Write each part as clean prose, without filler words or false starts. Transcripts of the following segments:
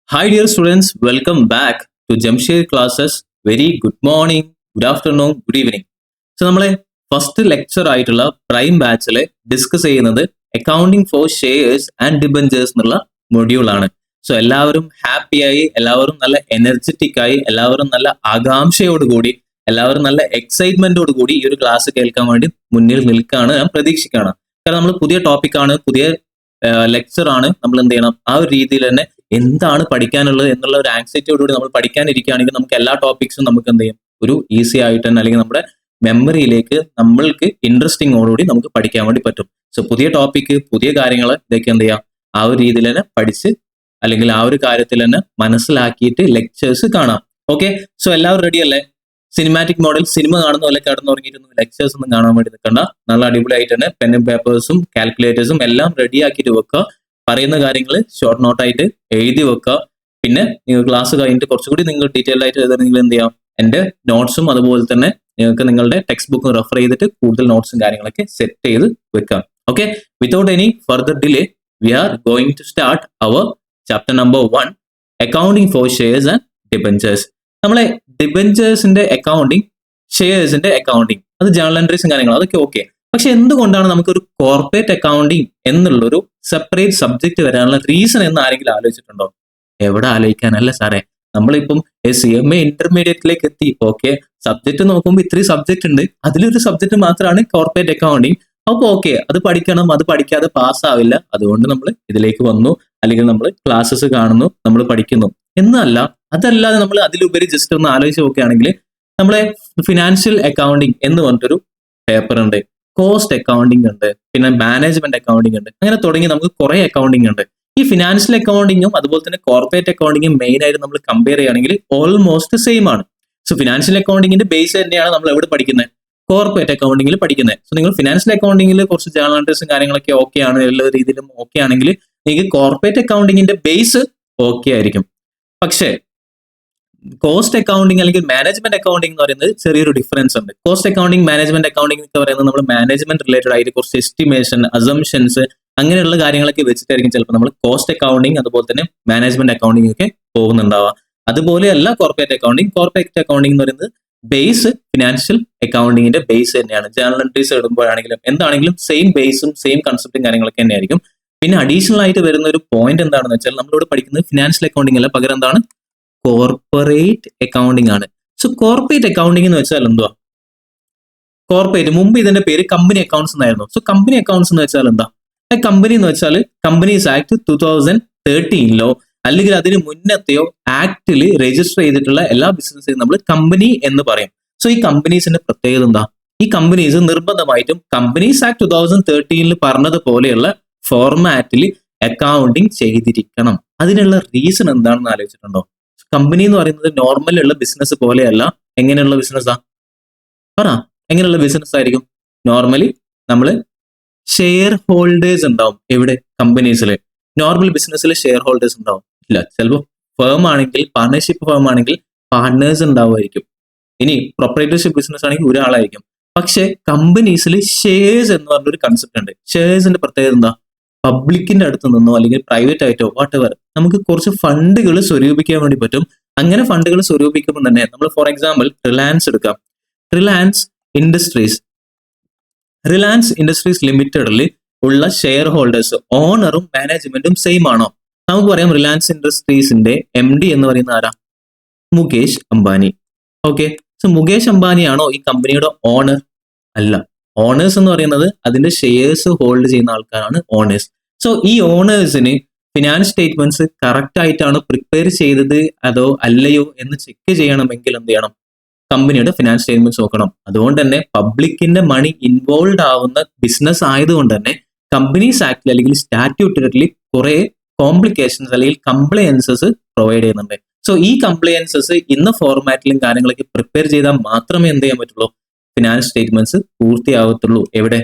Hi dear students, welcome back to Jamshir classes. Very good morning, good afternoon, good evening. So നമ്മളെ first lecture ആയിട്ടുള്ള prime ബാച്ചിലെ discuss ചെയ്യുന്നത് accounting for shares and debentures എന്നുള്ള module ആണ്. So എല്ലാവരും ഹാപ്പിയായി, എല്ലാവരും നല്ല എനർജറ്റിക് ആയി, എല്ലാവരും നല്ല ആകാംക്ഷയോടുകൂടി, എല്ലാവരും നല്ല എക്സൈറ്റ്മെന്റോട് കൂടി ഈ ഒരു ക്ലാസ് കേൾക്കാൻ വേണ്ടി മുന്നിൽ നിൽക്കുകയാണ്, ഞാൻ പ്രതീക്ഷിക്കുകയാണ്. കാരണം നമ്മൾ പുതിയ ടോപ്പിക്കാണ്, പുതിയ ലെക്ചർ ആണ്. നമ്മൾ എന്ത് ചെയ്യണം, ആ ഒരു രീതിയിൽ തന്നെ എന്താണ് പഠിക്കാനുള്ളത് എന്നുള്ള ഒരു ആങ്സൈറ്റിയോടുകൂടി നമ്മൾ പഠിക്കാനിരിക്കുകയാണെങ്കിൽ നമുക്ക് എല്ലാ ടോപ്പിക്സും നമുക്ക് എന്ത് ചെയ്യും, ഒരു ഈസി ആയിട്ട് തന്നെ അല്ലെങ്കിൽ നമ്മുടെ മെമ്മറിയിലേക്ക് നമ്മൾക്ക് ഇൻട്രസ്റ്റിങ്ങോടുകൂടി നമുക്ക് പഠിക്കാൻ വേണ്ടി പറ്റും. സോ പുതിയ ടോപ്പിക്ക്, പുതിയ കാര്യങ്ങൾ ഇതൊക്കെ എന്ത് ചെയ്യാം, ആ ഒരു രീതിയിൽ തന്നെ പഠിച്ച് അല്ലെങ്കിൽ ആ ഒരു കാര്യത്തിൽ തന്നെ മനസ്സിലാക്കിയിട്ട് ലെക്ചേഴ്സ് കാണാം. ഓക്കെ, സോ എല്ലാവരും റെഡി അല്ലേ? സിനിമാറ്റിക് മോഡൽ സിനിമ കാണുന്ന പോലെ കിടന്നുറങ്ങിയിരുന്നു ലെക്ചേഴ്സ് ഒന്നും കാണാൻ വേണ്ടി നിൽക്കണ്ട. നല്ല അടിപൊളിയായിട്ട് തന്നെ പെന്നും പേപ്പേഴ്സും കാൽക്കുലേറ്റേഴ്സും എല്ലാം റെഡി ആക്കിയിട്ട് വെക്കുക. പറയുന്ന കാര്യങ്ങൾ ഷോർട്ട് നോട്ടായിട്ട് എഴുതി വെക്കുക. പിന്നെ നിങ്ങൾ ക്ലാസ് കഴിഞ്ഞിട്ട് കുറച്ചുകൂടി നിങ്ങൾ ഡീറ്റെയിൽ ആയിട്ട് എഴുതാൻ നിങ്ങൾ എന്ത് ചെയ്യാം, എൻ്റെ നോട്ട്സും അതുപോലെ തന്നെ നിങ്ങൾക്ക് നിങ്ങളുടെ ടെക്സ്റ്റ് ബുക്കും റെഫർ ചെയ്തിട്ട് കൂടുതൽ നോട്ട്സും കാര്യങ്ങളൊക്കെ സെറ്റ് ചെയ്ത് വെക്കാം. Okay, without any further delay we are going to start our chapter number 1, accounting for shares and debentures. നമ്മളെ ഡിബഞ്ചേഴ്സിന്റെ അക്കൗണ്ടിങ്, ഷെയർസിന്റെ അക്കൗണ്ടിങ്, അത് ജേർണൽ എൻട്രീസും കാര്യങ്ങളും അതൊക്കെ ഓക്കെ. പക്ഷെ എന്തുകൊണ്ടാണ് നമുക്കൊരു കോർപ്പറേറ്റ് അക്കൗണ്ടിങ് എന്നുള്ളൊരു സെപ്പറേറ്റ് സബ്ജക്ട് വരാനുള്ള റീസൺ എന്ന് ആരെങ്കിലും ആലോചിച്ചിട്ടുണ്ടോ? എവിടെ ആലോചിക്കാനല്ല സാറേ, നമ്മളിപ്പം CMA ഇന്റർമീഡിയറ്റിലേക്ക് എത്തി. ഓക്കെ, സബ്ജക്ട് നോക്കുമ്പോൾ ഇത്രയും സബ്ജക്ട് ഉണ്ട്, അതിലൊരു സബ്ജക്ട് മാത്രമാണ് കോർപ്പറേറ്റ് അക്കൗണ്ടിങ്. അപ്പൊ ഓക്കെ, അത് പഠിക്കണം, അത് പഠിക്കാതെ പാസ്സാവില്ല, അതുകൊണ്ട് നമ്മൾ ഇതിലേക്ക് വന്നു, അല്ലെങ്കിൽ നമ്മൾ ക്ലാസ്സസ് കാണുന്നു, നമ്മൾ പഠിക്കുന്നു എന്നല്ല. അതല്ലാതെ നമ്മൾ അതിലുപരി ജസ്റ്റ് ഒന്ന് ആലോചിച്ച് നോക്കുകയാണെങ്കിൽ നമ്മളെ ഫിനാൻഷ്യൽ അക്കൗണ്ടിങ് എന്ന് പറഞ്ഞിട്ടൊരു പേപ്പർ ഉണ്ട്, കോസ്റ്റ് അക്കൗണ്ടിങ് ഉണ്ട്, പിന്നെ മാനേജ്മെന്റ് അക്കൗണ്ടിങ് ഉണ്ട്, അങ്ങനെ തുടങ്ങി നമുക്ക് കുറെ അക്കൗണ്ടിങ് ഉണ്ട്. ഈ ഫിനാൻഷ്യൽ അക്കൗണ്ടിങ്ങും അതുപോലെ തന്നെ കോർപ്പറേറ്റ് അക്കൗണ്ടിങ്ങും മെയിൻ ആയിട്ട് നമ്മൾ കമ്പയർ ചെയ്യുകയാണെങ്കിൽ ഓൾമോസ്റ്റ് സെയിം ആണ്. സോ ഫിനാൻഷ്യൽ അക്കൗണ്ടിങ്ങിന്റെ ബേസ് തന്നെയാണ് നമ്മൾ എവിടെ പഠിക്കുന്നത്, കോർപ്പറേറ്റ് അക്കൗണ്ടിങ്ങിൽ പഠിക്കുന്നത്. സോ നിങ്ങൾ ഫിനാൻഷ്യൽ അക്കൗണ്ടിങ്ങിൽ കുറച്ച് ജേർണൽ എൻട്രീസും കാര്യങ്ങളൊക്കെ ഓക്കെ ആണ്, എല്ലാ രീതിയിലും ഓക്കെ ആണെങ്കിൽ നിങ്ങൾക്ക് കോർപ്പറേറ്റ് അക്കൗണ്ടിങ്ങിന്റെ ബേസ് ഓക്കെ ആയിരിക്കും. പക്ഷേ കോസ്റ്റ് അക്കൗണ്ടിങ് അല്ലെങ്കിൽ മാനേജ്മെന്റ് അക്കൗണ്ടിങ് എന്ന് പറയുന്നത് ചെറിയൊരു ഡിഫറൻസ് ഉണ്ട്. കോസ്റ്റ് അക്കൗണ്ടിങ്, മാനേജ്മെന്റ് അക്കൗണ്ടിങ് എന്ന് പറയുന്നത് നമ്മൾ മാനേജ്മെന്റ് റിലേറ്റഡ് ആയിട്ട് കുറച്ച് എസ്റ്റിമേഷൻ, അസംഷൻസ് അങ്ങനെയുള്ള കാര്യങ്ങളൊക്കെ വെച്ചിട്ടായിരിക്കും ചിലപ്പോൾ നമ്മൾ കോസ്റ്റ് അക്കൗണ്ടിങ് അതുപോലെ തന്നെ മാനേജ്മെന്റ് അക്കൗണ്ടിങ് ഒക്കെ പോകുന്നുണ്ടാവുക. അതുപോലെയല്ല കോർപ്പറേറ്റ് അക്കൗണ്ടിങ്. കോർപ്പറേറ്റ് അക്കൗണ്ടിങ് എന്ന് പറയുന്നത് ബേസ് ഫിനാൻഷ്യൽ അക്കൗണ്ടിങ്ങിന്റെ ബേസ് തന്നെയാണ്. ജേർണൽ എൻട്രീസ് ഇടുമ്പോഴാണെങ്കിലും എന്താണെങ്കിലും സെയിം ബേസും സെയിം കൺസെപ്റ്റും കാര്യങ്ങളൊക്കെ തന്നെയായിരിക്കും. പിന്നെ അഡീഷണൽ ആയിട്ട് വരുന്ന ഒരു പോയിന്റ് എന്താണെന്ന് വെച്ചാൽ നമ്മളിവിടെ പഠിക്കുന്നത് ഫിനാൻഷ്യൽ അക്കൗണ്ടിങ് അല്ല, പകരം എന്താണ്, കോർപ്പറേറ്റ് അക്കൗണ്ടിങ് ആണ്. സോ കോർപ്പറേറ്റ് അക്കൗണ്ടിങ് എന്ന് വെച്ചാൽ എന്തുവാ? കോർപ്പറേറ്റ്, മുമ്പ് ഇതിന്റെ പേര് കമ്പനി അക്കൗണ്ട്സ് എന്നായിരുന്നു. സോ കമ്പനി അക്കൗണ്ട്സ് എന്ന് വെച്ചാൽ എന്താ? കമ്പനി എന്ന് വെച്ചാൽ കമ്പനീസ് ആക്ട് 2013 അല്ലെങ്കിൽ അതിന് മുന്നത്തെയോ ആക്ടിൽ രജിസ്റ്റർ ചെയ്തിട്ടുള്ള എല്ലാ ബിസിനസ്സിനും നമ്മൾ കമ്പനി എന്ന് പറയും. സോ ഈ കമ്പനീസിന്റെ പ്രത്യേകത എന്താ? ഈ കമ്പനീസ് നിർബന്ധമായിട്ടും കമ്പനീസ് ആക്ട് 2013 പറഞ്ഞതുപോലെയുള്ള ഫോർമാറ്റിൽ അക്കൗണ്ടിങ് ചെയ്തിരിക്കണം. അതിനുള്ള റീസൺ എന്താണെന്ന് ആലോചിച്ചിട്ടുണ്ടോ? കമ്പനി എന്ന് പറയുന്നത് നോർമൽ ഉള്ള ബിസിനസ് പോലെയല്ല. എങ്ങനെയുള്ള ബിസിനസ്സാ പറ? എങ്ങനെയുള്ള ബിസിനസ് ആയിരിക്കും? നോർമലി നമ്മൾ ഷെയർ ഹോൾഡേഴ്സ് ഉണ്ടാവും. എവിടെ? കമ്പനീസിൽ. നോർമൽ ബിസിനസ്സിൽ ഷെയർ ഹോൾഡേഴ്സ് ഉണ്ടാവും ഇല്ല. ചിലപ്പോൾ ഫേം ആണെങ്കിൽ, പാർട്ണർഷിപ്പ് ഫേം ആണെങ്കിൽ പാർട്ട്നേഴ്സ് ഉണ്ടാവുമായിരിക്കും. ഇനി പ്രൊപ്പറേറ്റർഷിപ്പ് ബിസിനസ് ആണെങ്കിൽ ഒരാളായിരിക്കും. പക്ഷെ കമ്പനീസിൽ ഷെയർസ് എന്ന് പറഞ്ഞൊരു കൺസെപ്റ്റ് ഉണ്ട്. ഷെയർസിന്റെ പ്രത്യേകത എന്താ? പബ്ലിക്കിന്റെ അടുത്ത് നിന്നോ അല്ലെങ്കിൽ പ്രൈവറ്റ് ആയിട്ടോ വാട്ട് എവർ നമുക്ക് കുറച്ച് ഫണ്ടുകൾ സ്വരൂപിക്കാൻ വേണ്ടി പറ്റും. അങ്ങനെ ഫണ്ടുകൾ സ്വരൂപിക്കുമ്പോൾ തന്നെ നമ്മൾ ഫോർ എക്സാമ്പിൾ റിലയൻസ് എടുക്കാം. റിലയൻസ് ഇൻഡസ്ട്രീസ് ലിമിറ്റഡിൽ ഉള്ള ഷെയർ ഹോൾഡേഴ്സ്, ഓണറും മാനേജ്മെന്റും സെയിം ആണോ? നമുക്ക് പറയാം റിലയൻസ് ഇൻഡസ്ട്രീസിന്റെ MD എന്ന് പറയുന്ന ആരാ? മുകേഷ് അംബാനി. ഓക്കെ, സോ മുകേഷ് അംബാനിയാണോ ഈ കമ്പനിയുടെ ഓണർ? അല്ല. ഓണേഴ്സ് എന്ന് പറയുന്നത് അതിന്റെ ഷെയർസ് ഹോൾഡ് ചെയ്യുന്ന ആൾക്കാരാണ് ഓണേഴ്സ്. സോ ഈ ഓണേഴ്സിന് ഫിനാൻസ് സ്റ്റേറ്റ്മെന്റ്സ് കറക്റ്റ് ആയിട്ടാണ് പ്രിപ്പയർ ചെയ്തത് അതോ അല്ലയോ എന്ന് ചെക്ക് ചെയ്യണമെങ്കിൽ എന്ത് ചെയ്യണം? കമ്പനിയുടെ ഫിനാൻസ് സ്റ്റേറ്റ്മെന്റ്സ് നോക്കണം. അതുകൊണ്ട് തന്നെ പബ്ലിക്കിന്റെ മണി ഇൻവോൾവ് ആവുന്ന ബിസിനസ് ആയതുകൊണ്ട് തന്നെ കമ്പനീസ് ആക്ടിൽ അല്ലെങ്കിൽ സ്റ്റാറ്റ്യൂട്ടറിൽ കുറെ കോംപ്ലിക്കേഷൻസ് അല്ലെങ്കിൽ കംപ്ലയൻസസ് പ്രൊവൈഡ് ചെയ്യുന്നുണ്ട്. സോ ഈ കംപ്ലയൻസസ് ഇന്ന ഫോർമാറ്റിലും കാര്യങ്ങളൊക്കെ പ്രിപ്പയർ ചെയ്താൽ മാത്രമേ എന്ത് ചെയ്യാൻ പറ്റുള്ളൂ? ഫിനാൻസ് സ്റ്റേറ്റ്മെന്റ്സ് പൂർത്തിയാവത്തുള്ളൂ. എവിടെ?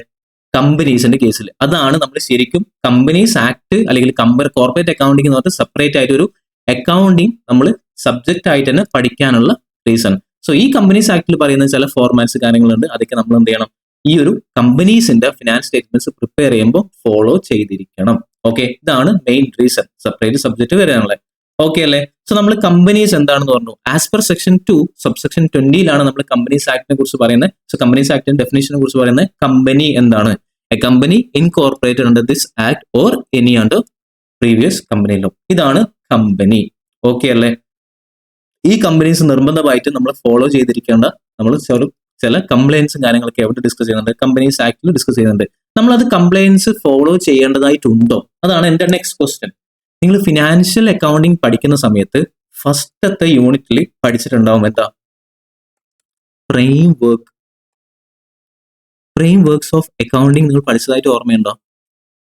കമ്പനീസിന്റെ കേസിൽ. അതാണ് നമ്മൾ ശരിക്കും കമ്പനീസ് ആക്ട് അല്ലെങ്കിൽ കോർപ്പറേറ്റ് അക്കൗണ്ടിങ് എന്ന് പറഞ്ഞാൽ സെപ്പറേറ്റ് ആയിട്ട് ഒരു അക്കൗണ്ടിങ് നമ്മൾ സബ്ജക്റ്റ് ആയിട്ട് തന്നെ പഠിക്കാനുള്ള റീസൺ. സോ ഈ കമ്പനീസ് ആക്ടിൽ പറയുന്ന ചില ഫോർമാറ്റ്സ് കാര്യങ്ങളുണ്ട്, അതൊക്കെ നമ്മൾ എന്ത് ചെയ്യണം? ഈ ഒരു കമ്പനീസിന്റെ ഫിനാൻസ് സ്റ്റേറ്റ്മെന്റ്സ് പ്രിപ്പയർ ചെയ്യുമ്പോൾ ഫോളോ ചെയ്തിരിക്കണം. ഓക്കെ, ഇതാണ് മെയിൻ റീസൺ സെപ്പറേറ്റ് സബ്ജക്ട് വരാനുള്ളത്. ഓക്കെ അല്ലേ? സോ നമ്മൾ കമ്പനീസ് എന്താണെന്ന് പറഞ്ഞു. ആസ് പെർ സെക്ഷൻ 2 സബ്സെക്ഷൻ 20 നമ്മൾ കമ്പനീസ് ആക്ടിനെ കുറിച്ച് പറയുന്നത്. സോ കമ്പനീസ് ആക്ടിന്റെ ഡെഫിനേഷനെ കുറിച്ച് പറയുന്നത് കമ്പനി എന്താണ്? A company incorporated under this act or any under previous company law. ഇതാണ് കമ്പനി. ഓക്കെ അല്ലേ? ഈ കമ്പനീസ് നിർബന്ധമായിട്ട് നമ്മൾ ഫോളോ ചെയ്തിരിക്കേണ്ട നമ്മൾ ചില കംപ്ലൈൻസും കാര്യങ്ങളൊക്കെ എവിടെ ഡിസ്കസ് ചെയ്യുന്നുണ്ട്? കമ്പനീസ് ആക്ടിൽ ഡിസ്കസ് ചെയ്യുന്നുണ്ട്. നമ്മളത് കംപ്ലൈൻസ് ഫോളോ ചെയ്യേണ്ടതായിട്ടുണ്ടോ? അതാണ് എന്റെ നെക്സ്റ്റ് ക്വസ്റ്റ്യൻ. നിങ്ങൾ ഫിനാൻഷ്യൽ അക്കൗണ്ടിങ് പഠിക്കുന്ന സമയത്ത് ഫസ്റ്റത്തെ യൂണിറ്റിൽ പഠിച്ചിട്ടുണ്ടാവും എന്താ? ഫ്രെയിം വർക്ക്സ് ഓഫ് അക്കൗണ്ടിങ് നിങ്ങൾ പഠിച്ചതായിട്ട് ഓർമ്മയുണ്ടോ?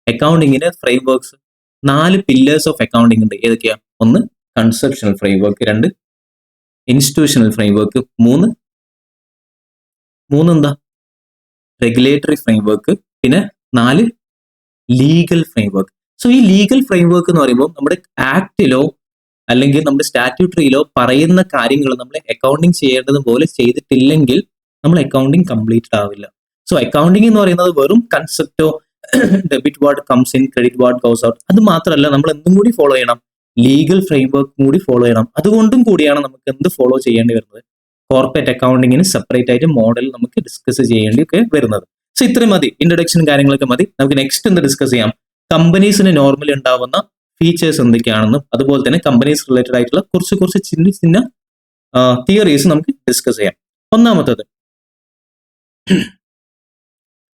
അക്കൗണ്ടിങ്ങിന്റെ frameworks 4 pillars of accounting ഉണ്ട്. ഏതൊക്കെയാ? 1 conceptual framework, 2 institutional framework, 3 എന്താ? റെഗുലേറ്ററി ഫ്രെയിം വർക്ക്, പിന്നെ 4 ലീഗൽ ഫ്രെയിം വർക്ക്. സോ ഈ ലീഗൽ ഫ്രെയിം വർക്ക് എന്ന് പറയുമ്പോൾ നമ്മുടെ ആക്ടിലോ അല്ലെങ്കിൽ നമ്മുടെ സ്റ്റാറ്റ്യൂട്ടറിയിലോ പറയുന്ന കാര്യങ്ങൾ നമ്മൾ അക്കൗണ്ടിങ് ചെയ്യേണ്ടത് പോലെ ചെയ്തിട്ടില്ലെങ്കിൽ നമ്മൾ അക്കൗണ്ടിങ് കംപ്ലീറ്റഡ് ആവില്ല. സോ അക്കൗണ്ടിങ് എന്ന് പറയുന്നത് വെറും കൺസെപ്റ്റോ debit ward comes in, credit ward goes out, അത് മാത്രമല്ല നമ്മൾ എന്തും കൂടി ഫോളോ ചെയ്യണം, ലീഗൽ ഫ്രെയിം വർക്ക് കൂടി ഫോളോ ചെയ്യണം. അതുകൊണ്ടും കൂടിയാണ് നമുക്ക് എന്ത് ഫോളോ ചെയ്യേണ്ടി വരുന്നത്? കോർപ്പറേറ്റ് അക്കൗണ്ടിങ്ങിന് സെപ്പറേറ്റ് ആയിട്ട് മോഡൽ നമുക്ക് ഡിസ്കസ് ചെയ്യേണ്ടി ഒക്കെ വരുന്നത്. സോ ഇത്രയും മതി, ഇൻട്രൊഡക്ഷനും കാര്യങ്ങളൊക്കെ മതി. നമുക്ക് നെക്സ്റ്റ് എന്ത് ഡിസ്കസ് ചെയ്യാം? കമ്പനീസിന് നോർമലി ഉണ്ടാവുന്ന ഫീച്ചേഴ്സ് എന്തൊക്കെയാണെന്നും അതുപോലെ തന്നെ കമ്പനീസ് റിലേറ്റഡ് ആയിട്ടുള്ള കുറച്ച് ചിന്ന തിയറീസ് നമുക്ക് ഡിസ്കസ് ചെയ്യാം. ഒന്നാമത്തത്,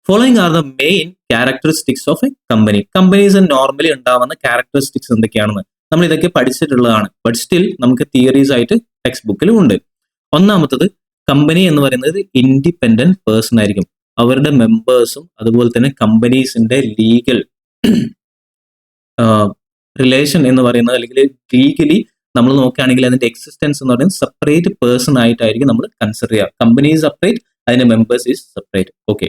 following are the main characteristics of a company. Companies normally ഉണ്ടാവുന്ന ക്യാരക്ടറിസ്റ്റിക്സ് എന്തൊക്കെയാണെന്ന് നമ്മൾ ഇതൊക്കെ പഠിച്ചിട്ടുള്ളതാണ്. ബട്ട് സ്റ്റിൽ നമുക്ക് തിയറീസ് ആയിട്ട് ടെക്സ്റ്റ് ബുക്കിലും ഉണ്ട്. ഒന്നാമത്തത്, കമ്പനി എന്ന് പറയുന്നത് ഇൻഡിപെൻഡന്റ് പേഴ്സൺ ആയിരിക്കും. അവരുടെ മെമ്പേഴ്സും അതുപോലെ തന്നെ കമ്പനീസിന്റെ ലീഗൽ റിലേഷൻ എന്ന് പറയുന്നത്, അല്ലെങ്കിൽ ലീഗലി നമ്മൾ നോക്കുകയാണെങ്കിൽ അതിന്റെ എക്സിസ്റ്റൻസ് എന്ന് പറയുന്നത് സെപ്പറേറ്റ് പേഴ്സൺ ആയിട്ടായിരിക്കും നമ്മൾ കൺസിഡർ ചെയ്യുക. കമ്പനി ഈസ് സെപ്പറേറ്റ്, അതിന്റെ members is separate. Okay.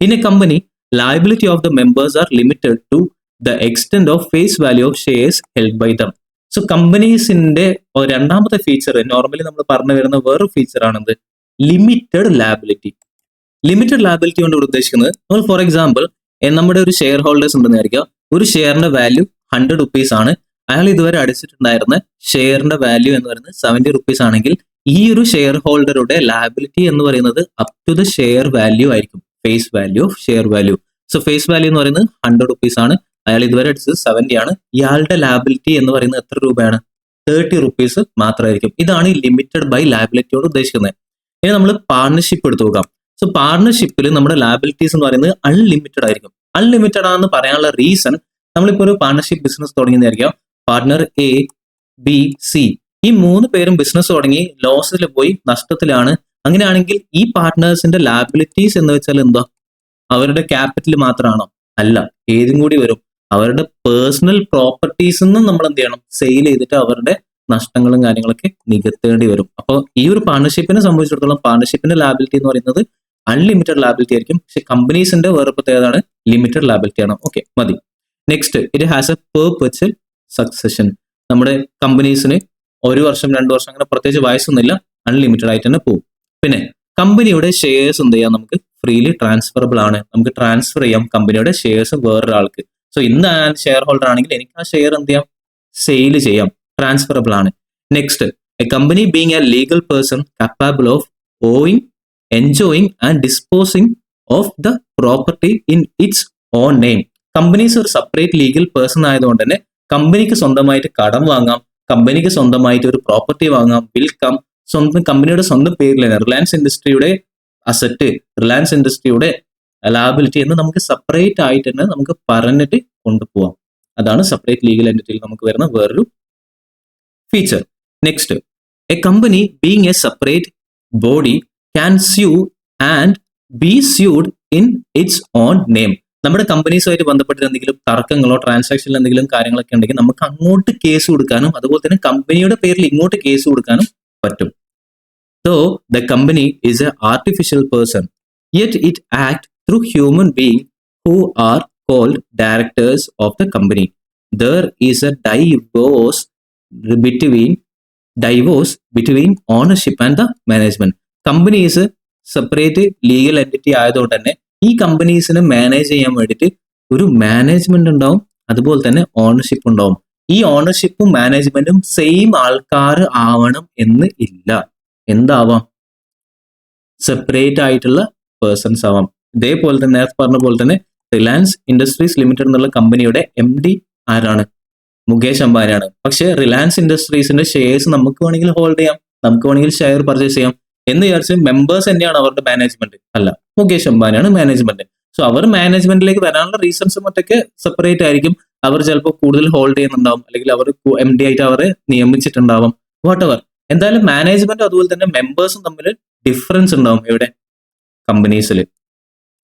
In a company, liability of the members are limited to the extent of face value of shares held by them. So കമ്പനീസിന്റെ രണ്ടാമത്തെ feature, normally നമ്മൾ പറഞ്ഞു വരുന്ന വേറൊരു feature ആണെന്ത്? Limited liability. Limited liability കൊണ്ട് ഉദ്ദേശിക്കുന്നത്, നമ്മൾ ഫോർ എക്സാമ്പിൾ നമ്മുടെ ഒരു ഷെയർ ഹോൾഡേഴ്സ് ഉണ്ടെന്ന് വിചാരിക്കുക. ഒരു ഷെയറിന്റെ വാല്യൂ 100 rupees ആണ്. അയാൾ ഇതുവരെ അടിച്ചിട്ടുണ്ടായിരുന്ന ഷെയറിന്റെ വാല്യൂ എന്ന് പറയുന്നത് 70 rupees ആണെങ്കിൽ ഈ ഒരു ഷെയർ ഹോൾഡറുടെ ലാബിലിറ്റി എന്ന് പറയുന്നത് up to the share value ആയിരിക്കും, face value of share value. So face value എന്ന് പറയുന്നത് 100 rupees ആണ്. അയാൾ ഇതുവരെ അടിച്ചത് 70 ആണ്. ഇയാളുടെ ലാബിലിറ്റി എന്ന് പറയുന്നത് എത്ര രൂപയാണ്? 30 rupees മാത്രമായിരിക്കും. ഇതാണ് ഈ ലിമിറ്റഡ് ബൈ ലാബിലിറ്റിയോട് ഉദ്ദേശിക്കുന്നത്. ഇനി നമ്മൾ പാർട്ണർഷിപ്പ് എടുത്തു നോക്കാം. സോ പാർട്ണർഷിപ്പിൽ നമ്മുടെ ലാബിലിറ്റീസ് എന്ന് പറയുന്നത് അൺലിമിറ്റഡ് ആയിരിക്കും. അൺലിമിറ്റഡ് ആണെന്ന് പറയാനുള്ള റീസൺ, നമ്മളിപ്പോൾ ഒരു പാർട്ണർഷിപ്പ് ബിസിനസ് തുടങ്ങിയെന്നായിരിക്കാം. പാർട്ണർ എ, ബി, സി, ഈ 3 പേരും ബിസിനസ് തുടങ്ങി ലോസിൽ പോയി, നഷ്ടത്തിലാണ്. അങ്ങനെയാണെങ്കിൽ ഈ പാർട്ട്നേഴ്സിന്റെ ലാബിലിറ്റീസ് എന്ന് വെച്ചാൽ എന്താ? അവരുടെ ക്യാപിറ്റൽ മാത്രമാണോ? അല്ല, ഏതും കൂടി വരും. അവരുടെ പേഴ്സണൽ പ്രോപ്പർട്ടീസ് നിന്നും നമ്മൾ എന്ത് ചെയ്യണം? സെയിൽ ചെയ്തിട്ട് അവരുടെ നഷ്ടങ്ങളും കാര്യങ്ങളൊക്കെ നികത്തേണ്ടി വരും. അപ്പോൾ ഈ ഒരു പാർട്ണർഷിപ്പിനെ സംബന്ധിച്ചിടത്തോളം പാർട്ണർഷിപ്പിന്റെ ലാബിലിറ്റി എന്ന് പറയുന്നത് അൺലിമിറ്റഡ് ലാബിലിറ്റി ആയിരിക്കും. പക്ഷെ കമ്പനീസിന്റെ വേറെ പ്രത്യേകതയാണ് ലിമിറ്റഡ് ലാബിലിറ്റി ആണ്. ഓക്കെ, മതി. Next, it has A perpetual succession. നമ്മുടെ കമ്പനീസിന് 1 വർഷം 2 വർഷം അങ്ങനെ പ്രത്യേകിച്ച് വയസ്സൊന്നുമില്ല, അൺലിമിറ്റഡ് ആയിട്ട് തന്നെ പോകും. പിന്നെ കമ്പനിയുടെ ഷെയർസ് എന്ത് ചെയ്യാം? നമുക്ക് ഫ്രീലി ട്രാൻസ്ഫറബിൾ ആണ്. നമുക്ക് ട്രാൻസ്ഫർ ചെയ്യാം കമ്പനിയുടെ ഷെയർസ് വേറൊരാൾക്ക്. സോ ഇന്ന് ഞാൻ ഷെയർ ഹോൾഡർ ആണെങ്കിൽ എനിക്ക് ആ ഷെയർ എന്ത് ചെയ്യാം? സെയിൽ ചെയ്യാം, ട്രാൻസ്ഫറബിൾ ആണ്. Next, a company being a legal person capable of owning, enjoying and disposing of the property in its own name. Companies ഒരു സെപ്പറേറ്റ് ലീഗൽ പേഴ്സൺ ആയതുകൊണ്ട് തന്നെ കമ്പനിക്ക് സ്വന്തമായിട്ട് കടം വാങ്ങാം, കമ്പനിക്ക് സ്വന്തമായിട്ട് ഒരു പ്രോപ്പർട്ടി വാങ്ങാം, വിൽക്കാം. കമ്പനിയുടെ സ്വന്തം പേരിൽ തന്നെ റിലയൻസ് ഇൻഡസ്ട്രിയുടെ അസറ്റ്, റിലയൻസ് ഇൻഡസ്ട്രിയുടെ ലാബിലിറ്റി എന്ന് നമുക്ക് സെപ്പറേറ്റ് ആയിട്ട് തന്നെ നമുക്ക് പറഞ്ഞിട്ട് കൊണ്ടുപോകാം. അതാണ് സെപ്പറേറ്റ് ലീഗൽ എൻറ്റിറ്റിയിൽ നമുക്ക് വരുന്ന വേറൊരു feature. Next, a company being A separate body can sue and B SUD in its own name. നമ്മുടെ കമ്പനീസുമായിട്ട് ബന്ധപ്പെട്ട് എന്തെങ്കിലും തർക്കങ്ങളോ ട്രാൻസാക്ഷനിൽ എന്തെങ്കിലും കാര്യങ്ങളൊക്കെ ഉണ്ടെങ്കിൽ നമുക്ക് അങ്ങോട്ട് കേസ് കൊടുക്കാനും അതുപോലെ തന്നെ കമ്പനിയുടെ പേരിൽ ഇങ്ങോട്ട് കേസ് കൊടുക്കാനും പറ്റും. So the company is a artificial person, yet it act through human being who are called directors of the company. There is a divorce between ownership and the management. Companies separate legal entity ആയതുകൊണ്ട് തന്നെ ഈ കമ്പനീസിനെ manage ചെയ്യാൻ വേണ്ടിയിട്ട് ഒരു management ഉണ്ടാവും, അതുപോലെ തന്നെ ownership ഉണ്ടാവും. ഈ ഓണർഷിപ്പും മാനേജ്മെന്റും സെയിം ആൾക്കാർ ആവണം എന്ന് ഇല്ല. എന്താവാം? സെപ്പറേറ്റ് ആയിട്ടുള്ള പേഴ്സൺസ് ആവാം. ഇതേപോലെ തന്നെ നേരത്തെ പറഞ്ഞ പോലെ തന്നെ റിലയൻസ് ഇൻഡസ്ട്രീസ് ലിമിറ്റഡ് എന്നുള്ള കമ്പനിയുടെ MD ആരാണ്? മുകേഷ് അംബാനിയാണ്. പക്ഷെ റിലയൻസ് ഇൻഡസ്ട്രീസിന്റെ ഷെയർസ് നമുക്ക് വേണമെങ്കിൽ ഹോൾഡ് ചെയ്യാം, നമുക്ക് വേണമെങ്കിൽ ഷെയർ പർച്ചേസ് ചെയ്യാം എന്ന് വിചാരിച്ച് മെമ്പേഴ്സ് തന്നെയാണ് അവരുടെ മാനേജ്മെന്റ്? അല്ല, മുകേഷ് അംബാനിയാണ് മാനേജ്മെന്റ്. സോ അവർ മാനേജ്മെന്റിലേക്ക് വരാനുള്ള റീസൺസ് മറ്റൊക്കെ സെപ്പറേറ്റ് ആയിരിക്കും. അവർ ചിലപ്പോൾ കൂടുതൽ ഹോൾഡ് ചെയ്യുന്നുണ്ടാവും, അല്ലെങ്കിൽ അവർ MD ആയിട്ട് അവരെ നിയമിച്ചിട്ടുണ്ടാവും, വാട്ട് എവർ. എന്തായാലും മാനേജ്മെന്റ് അതുപോലെ തന്നെ മെമ്പേഴ്സും തമ്മിൽ ഡിഫറൻസ് ഉണ്ടാവും ഇവിടെ കമ്പനീസിൽ.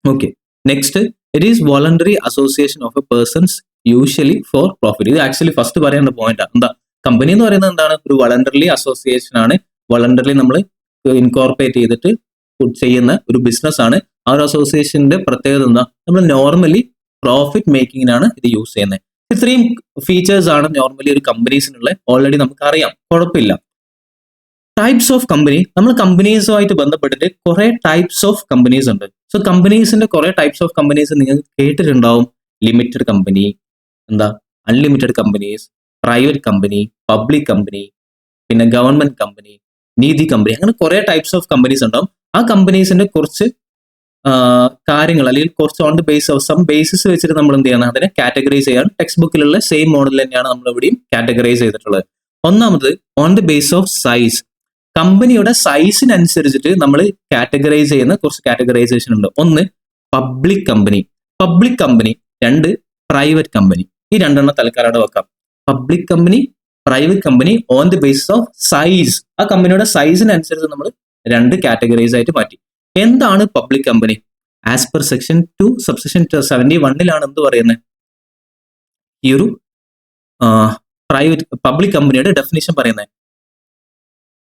Okay, next, it is voluntary association of a persons usually for profit. ഇത് ആക്ച്വലി ഫസ്റ്റ് പറയേണ്ട പോയിന്റ്. എന്താ കമ്പനി എന്ന് പറയുന്നത്? എന്താണ്? ഒരു വളണ്ടറിലി അസോസിയേഷൻ ആണ്. വളണ്ടറിലി നമ്മൾ ഇൻകോർപ്പറേറ്റ് ചെയ്തിട്ട് ചെയ്യുന്ന ഒരു ബിസിനസ് ആണ്. ആ ഒരു അസോസിയേഷന്റെ പ്രത്യേകത എന്താ? നമ്മൾ നോർമലി പ്രോഫിറ്റ് മേക്കിങ്ങിനാണ് ഇത് യൂസ് ചെയ്യുന്നത്. ഇത്രയും ഫീച്ചേഴ്സ് ആണ് നോർമലി ഒരു കമ്പനീസിനുള്ള. ഓൾറെഡി നമുക്ക് അറിയാം, കുഴപ്പമില്ല. ടൈപ്സ് ഓഫ് കമ്പനി, നമ്മൾ കമ്പനീസുമായിട്ട് ബന്ധപ്പെട്ടിട്ട് കുറെ ടൈപ്സ് ഓഫ് കമ്പനീസ് ഉണ്ട്. സോ കമ്പനീസിന്റെ കുറെ ടൈപ്സ് ഓഫ് കമ്പനീസ് നിങ്ങൾ കേട്ടിട്ടുണ്ടാവും. ലിമിറ്റഡ് കമ്പനി, എന്താ unlimited companies, private company, public company, പിന്നെ ഗവൺമെന്റ് കമ്പനി, നീതി കമ്പനി, അങ്ങനെ കുറെ ടൈപ്സ് ഓഫ് കമ്പനീസ് ഉണ്ടാവും. ആ കമ്പനീസിന്റെ കുറച്ച് കാര്യങ്ങൾ അല്ലെങ്കിൽ കുറച്ച് on the base of some basis വെച്ചിട്ട് നമ്മൾ എന്ത് ചെയ്യണം? അതിനെ കാറ്റഗറൈസ് ചെയ്യാൻ ടെക്സ്റ്റ് ബുക്കിലുള്ള സെയിം മോഡൽ തന്നെയാണ് നമ്മൾ ഇവിടെയും കാറ്റഗറൈസ് ചെയ്തിട്ടുള്ളത്. ഒന്നാമത് on the base of size. കമ്പനിയുടെ സൈസിനനുസരിച്ചിട്ട് നമ്മൾ കാറ്റഗറൈസ് ചെയ്യുന്ന കുറച്ച് കാറ്റഗറൈസേഷൻ ഉണ്ട്. ഒന്ന് പബ്ലിക് കമ്പനി, രണ്ട് പ്രൈവറ്റ് കമ്പനി. ഈ രണ്ടെണ്ണം തൽക്കാലം വെക്കാം. Public company, private company on the basis of size. ആ കമ്പനിയുടെ സൈസിനനുസരിച്ച് നമ്മൾ രണ്ട് കാറ്റഗറൈസ് ആയിട്ട് മാറ്റി. എന്താണ് public company? As per section 2 subsection 71 എന്ത് പറയുന്നത്? ഈ ഒരു പബ്ലിക് കമ്പനിയുടെ ഡെഫിനിഷൻ പറയുന്നത്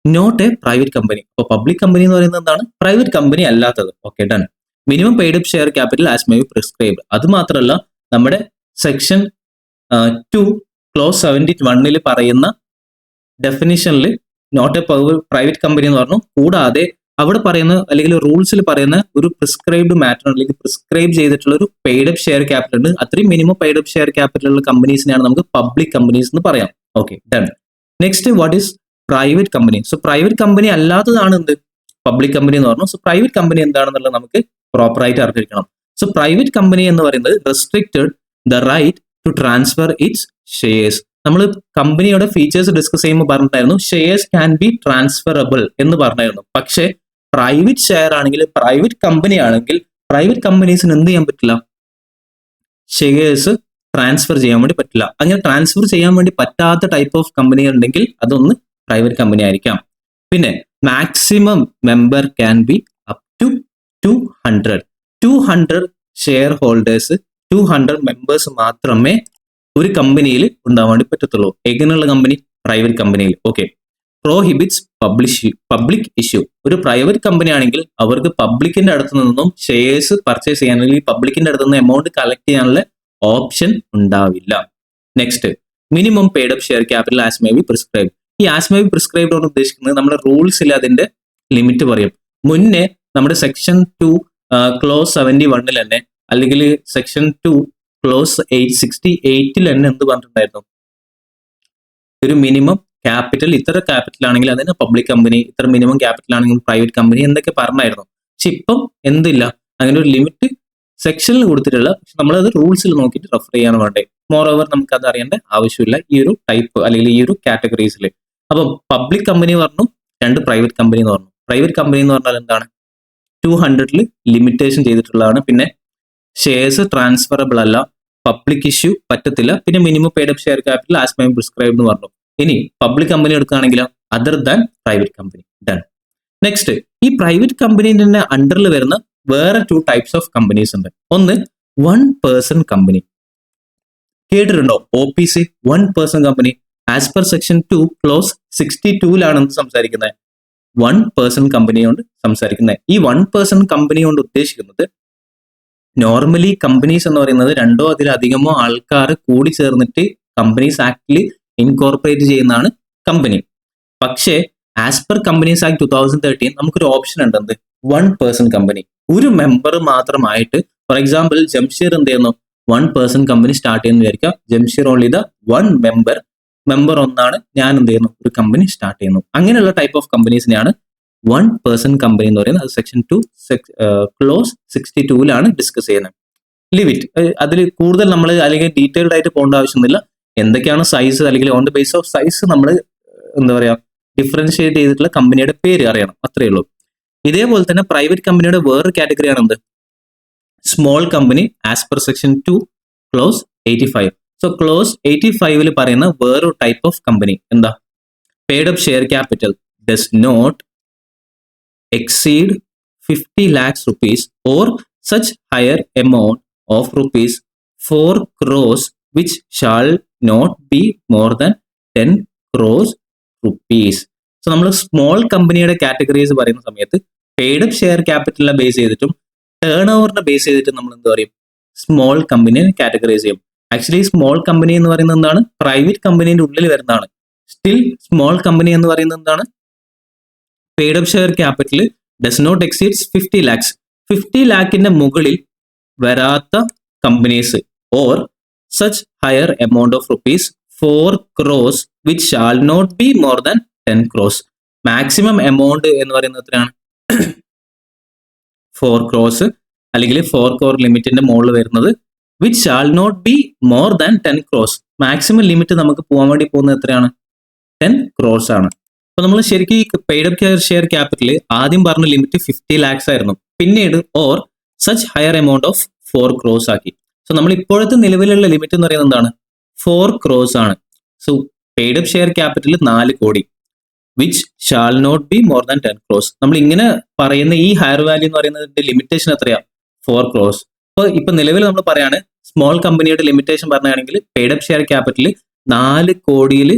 നോട്ട് എ പ്രൈവറ്റ് കമ്പനി. അപ്പോൾ പബ്ലിക് കമ്പനി എന്ന് പറയുന്നത് എന്താണ്? പ്രൈവറ്റ് കമ്പനി അല്ലാത്തത്. Okay, done. Minimum paid up share capital as may be prescribed. അത് മാത്രമല്ല, നമ്മുടെ സെക്ഷൻ 2 ക്ലോസ് 71 പറയുന്ന ഡെഫിനിഷനിൽ നോട്ട് എ പ്രൈവറ്റ് കമ്പനി എന്ന് പറഞ്ഞു. കൂടാതെ അവിടെ പറയുന്ന അല്ലെങ്കിൽ റൂൾസിൽ പറയുന്ന ഒരു പ്രിസ്ക്രൈബ്ഡ് മാറ്റർ അല്ലെങ്കിൽ പ്രിസ്ക്രൈബ് ചെയ്തിട്ടുള്ള ഒരു പെയ്ഡ് അപ്പ് ഷെയർ ക്യാപിറ്റൽ ഉണ്ട്. അത്രയും minimum paid up share capital ഉള്ള കമ്പനീസിനെയാണ് നമുക്ക് പബ്ലിക് കമ്പനീസ് എന്ന് പറയാം. Okay, done. Next, what is private company? So private company അല്ലാത്തതാണ് എന്ത്? പബ്ലിക് കമ്പനി എന്ന് പറഞ്ഞു. സോ പ്രൈവറ്റ് കമ്പനി എന്താണെന്നുള്ളത് നമുക്ക് പ്രോപ്പർ ആയിട്ട് അറിഞ്ഞിരിക്കണം. സോ പ്രൈവറ്റ് കമ്പനി എന്ന് പറയുന്നത് restricted the right to transfer its shares. നമ്മൾ കമ്പനിയുടെ ഫീച്ചേഴ്സ് ഡിസ്കസ് ചെയ്യുമ്പോൾ പറഞ്ഞിട്ടായിരുന്നു ഷെയർസ് ക്യാൻ ബി ട്രാൻസ്ഫറബിൾ എന്ന് പറഞ്ഞായിരുന്നു. പക്ഷേ പ്രൈവറ്റ് ഷെയർ ആണെങ്കിൽ, പ്രൈവറ്റ് കമ്പനി ആണെങ്കിൽ, പ്രൈവറ്റ് കമ്പനീസിന് എന്ത് ചെയ്യാൻ പറ്റില്ല? ഷെയർസ് ട്രാൻസ്ഫർ ചെയ്യാൻ വേണ്ടി പറ്റില്ല. അങ്ങനെ ട്രാൻസ്ഫർ ചെയ്യാൻ വേണ്ടി പറ്റാത്ത ടൈപ്പ് ഓഫ് കമ്പനി ഉണ്ടെങ്കിൽ അതൊന്ന് പ്രൈവറ്റ് കമ്പനി ആയിരിക്കാം. പിന്നെ maximum member can be up to 200 shareholders, 200 members മാത്രമേ ഒരു കമ്പനിയിൽ ഉണ്ടാവാൻ വേണ്ടി പറ്റത്തുള്ളൂ. എങ്ങനെയുള്ള കമ്പനി? പ്രൈവറ്റ് കമ്പനിയിൽ. Okay, prohibits public issue. ഒരു പ്രൈവറ്റ് കമ്പനി ആണെങ്കിൽ അവർക്ക് പബ്ലിക്കിന്റെ അടുത്ത് നിന്നും ഷെയർസ് പർച്ചേസ് ചെയ്യാൻ അല്ലെങ്കിൽ പബ്ലിക്കിന്റെ അടുത്ത് നിന്ന് എമൗണ്ട് കളക്ട് ചെയ്യാനുള്ള ഓപ്ഷൻ ഉണ്ടാവില്ല. Next, minimum paid up share capital as may be prescribe. ഈ ആസ് മേ ബി പ്രിസ്ക്രൈബ് കൊണ്ട് ഉദ്ദേശിക്കുന്നത് നമ്മുടെ റൂൾസിൽ അതിന്റെ ലിമിറ്റ് പറയും. മുന്നേ നമ്മുടെ സെക്ഷൻ 2 ക്ലോസ് 71 തന്നെ അല്ലെങ്കിൽ സെക്ഷൻ 2 ക്ലോസ് 68 തന്നെ എന്ത് പറഞ്ഞിട്ടുണ്ടായിരുന്നു? ഒരു മിനിമം ക്യാപിറ്റൽ, ഇത്ര ക്യാപിറ്റൽ ആണെങ്കിൽ അതിന് പബ്ലിക് കമ്പനി, ഇത്ര മിനിമം ക്യാപിറ്റൽ ആണെങ്കിൽ പ്രൈവറ്റ് കമ്പനി എന്തൊക്കെ പറഞ്ഞായിരുന്നു. പക്ഷെ ഇപ്പം എന്തില്ല, അങ്ങനെ ഒരു ലിമിറ്റ് സെക്ഷനിൽ കൊടുത്തിട്ടുള്ള. പക്ഷെ നമ്മളത് റൂൾസിൽ നോക്കിയിട്ട് റെഫർ ചെയ്യാൻ വേണ്ടേ. മോർ ഓവർ നമുക്ക് അത് അറിയേണ്ട ആവശ്യമില്ല ഈ ഒരു ടൈപ്പ് അല്ലെങ്കിൽ ഈ ഒരു കാറ്റഗറീസിൽ. അപ്പം പബ്ലിക് കമ്പനി പറഞ്ഞു, രണ്ട് പ്രൈവറ്റ് കമ്പനി എന്ന് പറഞ്ഞു. പ്രൈവറ്റ് കമ്പനി എന്ന് പറഞ്ഞാൽ എന്താണ്? 200 ലിമിറ്റേഷൻ ചെയ്തിട്ടുള്ളതാണ്. പിന്നെ ഷെയർസ് ട്രാൻസ്ഫറബിൾ അല്ല, പബ്ലിക് ഇഷ്യൂ പറ്റത്തില്ല, പിന്നെ minimum paid up share capital as may be prescribe എന്ന് പറഞ്ഞു. ഇനി പബ്ലിക് കമ്പനി എടുക്കുകയാണെങ്കിലോ other than private company. Done. Next, ഈ പ്രൈവറ്റ് കമ്പനീന്റെ അണ്ടറിൽ വരുന്ന വേറെ 2 ടൈപ്സ് ഓഫ് കമ്പനീസ് ഉണ്ട്. ഒന്ന് 1 പേഴ്സൺ കമ്പനി. കേട്ടിട്ടുണ്ടോ? OPC, 1 person company. As per section 2 close 62 സംസാരിക്കുന്നത് 1 പേഴ്സൺ കമ്പനി കൊണ്ട് സംസാരിക്കുന്നത്. ഈ 1 പേഴ്സൺ കമ്പനി കൊണ്ട് ഉദ്ദേശിക്കുന്നത് നോർമലി കമ്പനീസ് എന്ന് പറയുന്നത് 2ഓ അതിലധികമോ ആൾക്കാർ കൂടി ചേർന്നിട്ട് കമ്പനീസ് ആക്ടിൽ ഇൻകോർപ്പറേറ്റ് ചെയ്യുന്നതാണ് കമ്പനി. പക്ഷേ ആസ് പെർ കമ്പനീസ് ആക്ട് 2013 നമുക്കൊരു ഓപ്ഷൻ ഉണ്ട്. എന്ത്? 1 പേഴ്സൺ കമ്പനി. ഒരു മെമ്പർ മാത്രമായിട്ട്, ഫോർ എക്സാമ്പിൾ ജംഷീർ എന്ത് ചെയ്യുന്നു? 1 person കമ്പനി സ്റ്റാർട്ട് ചെയ്യുന്ന വിചാരിക്കാം. ജംഷീർ ഓൺലി ദ 1 മെമ്പർ ഒന്നാണ്, ഞാൻ എന്ത് ചെയ്യുന്നു, ഒരു കമ്പനി സ്റ്റാർട്ട് ചെയ്യുന്നു. അങ്ങനെയുള്ള ടൈപ്പ് ഓഫ് കമ്പനീസിനെയാണ് 1 person കമ്പനി എന്ന് പറയുന്നത്. അത് സെക്ഷൻ 2 ക്ലോസ് 62 ഡിസ്കസ് ചെയ്യുന്നത്. ലിമിറ്റ് അതിൽ കൂടുതൽ നമ്മൾ അല്ലെങ്കിൽ ഡീറ്റെയിൽഡ് ആയിട്ട് പോകേണ്ട ആവശ്യമൊന്നുമില്ല. എന്തൊക്കെയാണ് സൈസ്, അല്ലെങ്കിൽ on the base of size നമ്മൾ എന്താ പറയാ ഡിഫറൻഷിയേറ്റ് ചെയ്തിട്ടുള്ള കമ്പനിയുടെ പേര് അറിയണം, അത്രയേ ഉള്ളൂ. ഇതേപോലെ തന്നെ പ്രൈവറ്റ് കമ്പനിയുടെ വേറൊരു കാറ്റഗറിയാണ് എന്ത്, small company as per section 2 clause 85. So clause 85 പറയുന്ന വേറൊരു ടൈപ്പ് ഓഫ് കമ്പനി എന്താ, paid up share capital does not exceed 50 lakhs rupees or such higher amount of rupees 4 crores which shall not be more than 10 crores rupees. So നമ്മൾ small കമ്പനിയുടെ categories പറയുന്ന സമയത്ത് paid up share ക്യാപിറ്റലിനെ base ചെയ്തിട്ടും turn ഓവറിനെ base ചെയ്തിട്ടും നമ്മൾ എന്ത് പറയും, സ്മോൾ കമ്പനിയെ കാറ്റഗറൈസ് ചെയ്യും. ആക്ച്വലി സ്മോൾ കമ്പനി എന്ന് പറയുന്നത് എന്താണ്, പ്രൈവറ്റ് കമ്പനീന്റെ ഉള്ളിൽ വരുന്നതാണ്. സ്റ്റിൽ സ്മോൾ കമ്പനി എന്ന് പറയുന്നത് എന്താണ്, paid up share capital does not exceeds 50 lakhs. 50 lakhന്റെ മുകളിൽ വരാത്ത companies or such higher amount of rupees 4 crores which shall not be more than 10 crores. Maximum amount എന്ന് പറയുന്നത് എത്രയാണ്, 4 crores അല്ലെങ്കിൽ 4 crore ലിമിറ്റിന്റെ മുകളിൽ വരുന്നത് which shall not be more than 10 crores. Maximum limit നമുക്ക് പോകാൻ വേണ്ടി പോകുന്നത് എത്രയാണ്, 10 crores ആണ്. അപ്പൊ നമ്മൾ ശരിക്കും ഈ പെയ്ഡ് അപ്പ് ഷെയർ ക്യാപിറ്റൽ ആദ്യം പറഞ്ഞ ലിമിറ്റ് 50 lakhs ആയിരുന്നു, പിന്നീട് or such higher amount of 4 crores ആക്കി. സോ നമ്മൾ ഇപ്പോഴത്തെ നിലവിലുള്ള ലിമിറ്റ് എന്ന് പറയുന്നത് എന്താണ്, 4 crores ആണ്. So paid up share capital 4 കോടി which shall not be more than 10 crores. നമ്മൾ ഇങ്ങനെ പറയുന്ന ഈ ഹയർ വാല്യൂ എന്ന് പറയുന്നതിന്റെ ലിമിറ്റേഷൻ എത്രയാ, 4 crores. ഇപ്പൊ നിലവിൽ നമ്മൾ പറയാണ് സ്മോൾ കമ്പനിയുടെ ലിമിറ്റേഷൻ പറയുകയാണെങ്കിൽ പെയ്ഡ് അപ്പ് ഷെയർ ക്യാപിറ്റൽ 4 കോടിയിൽ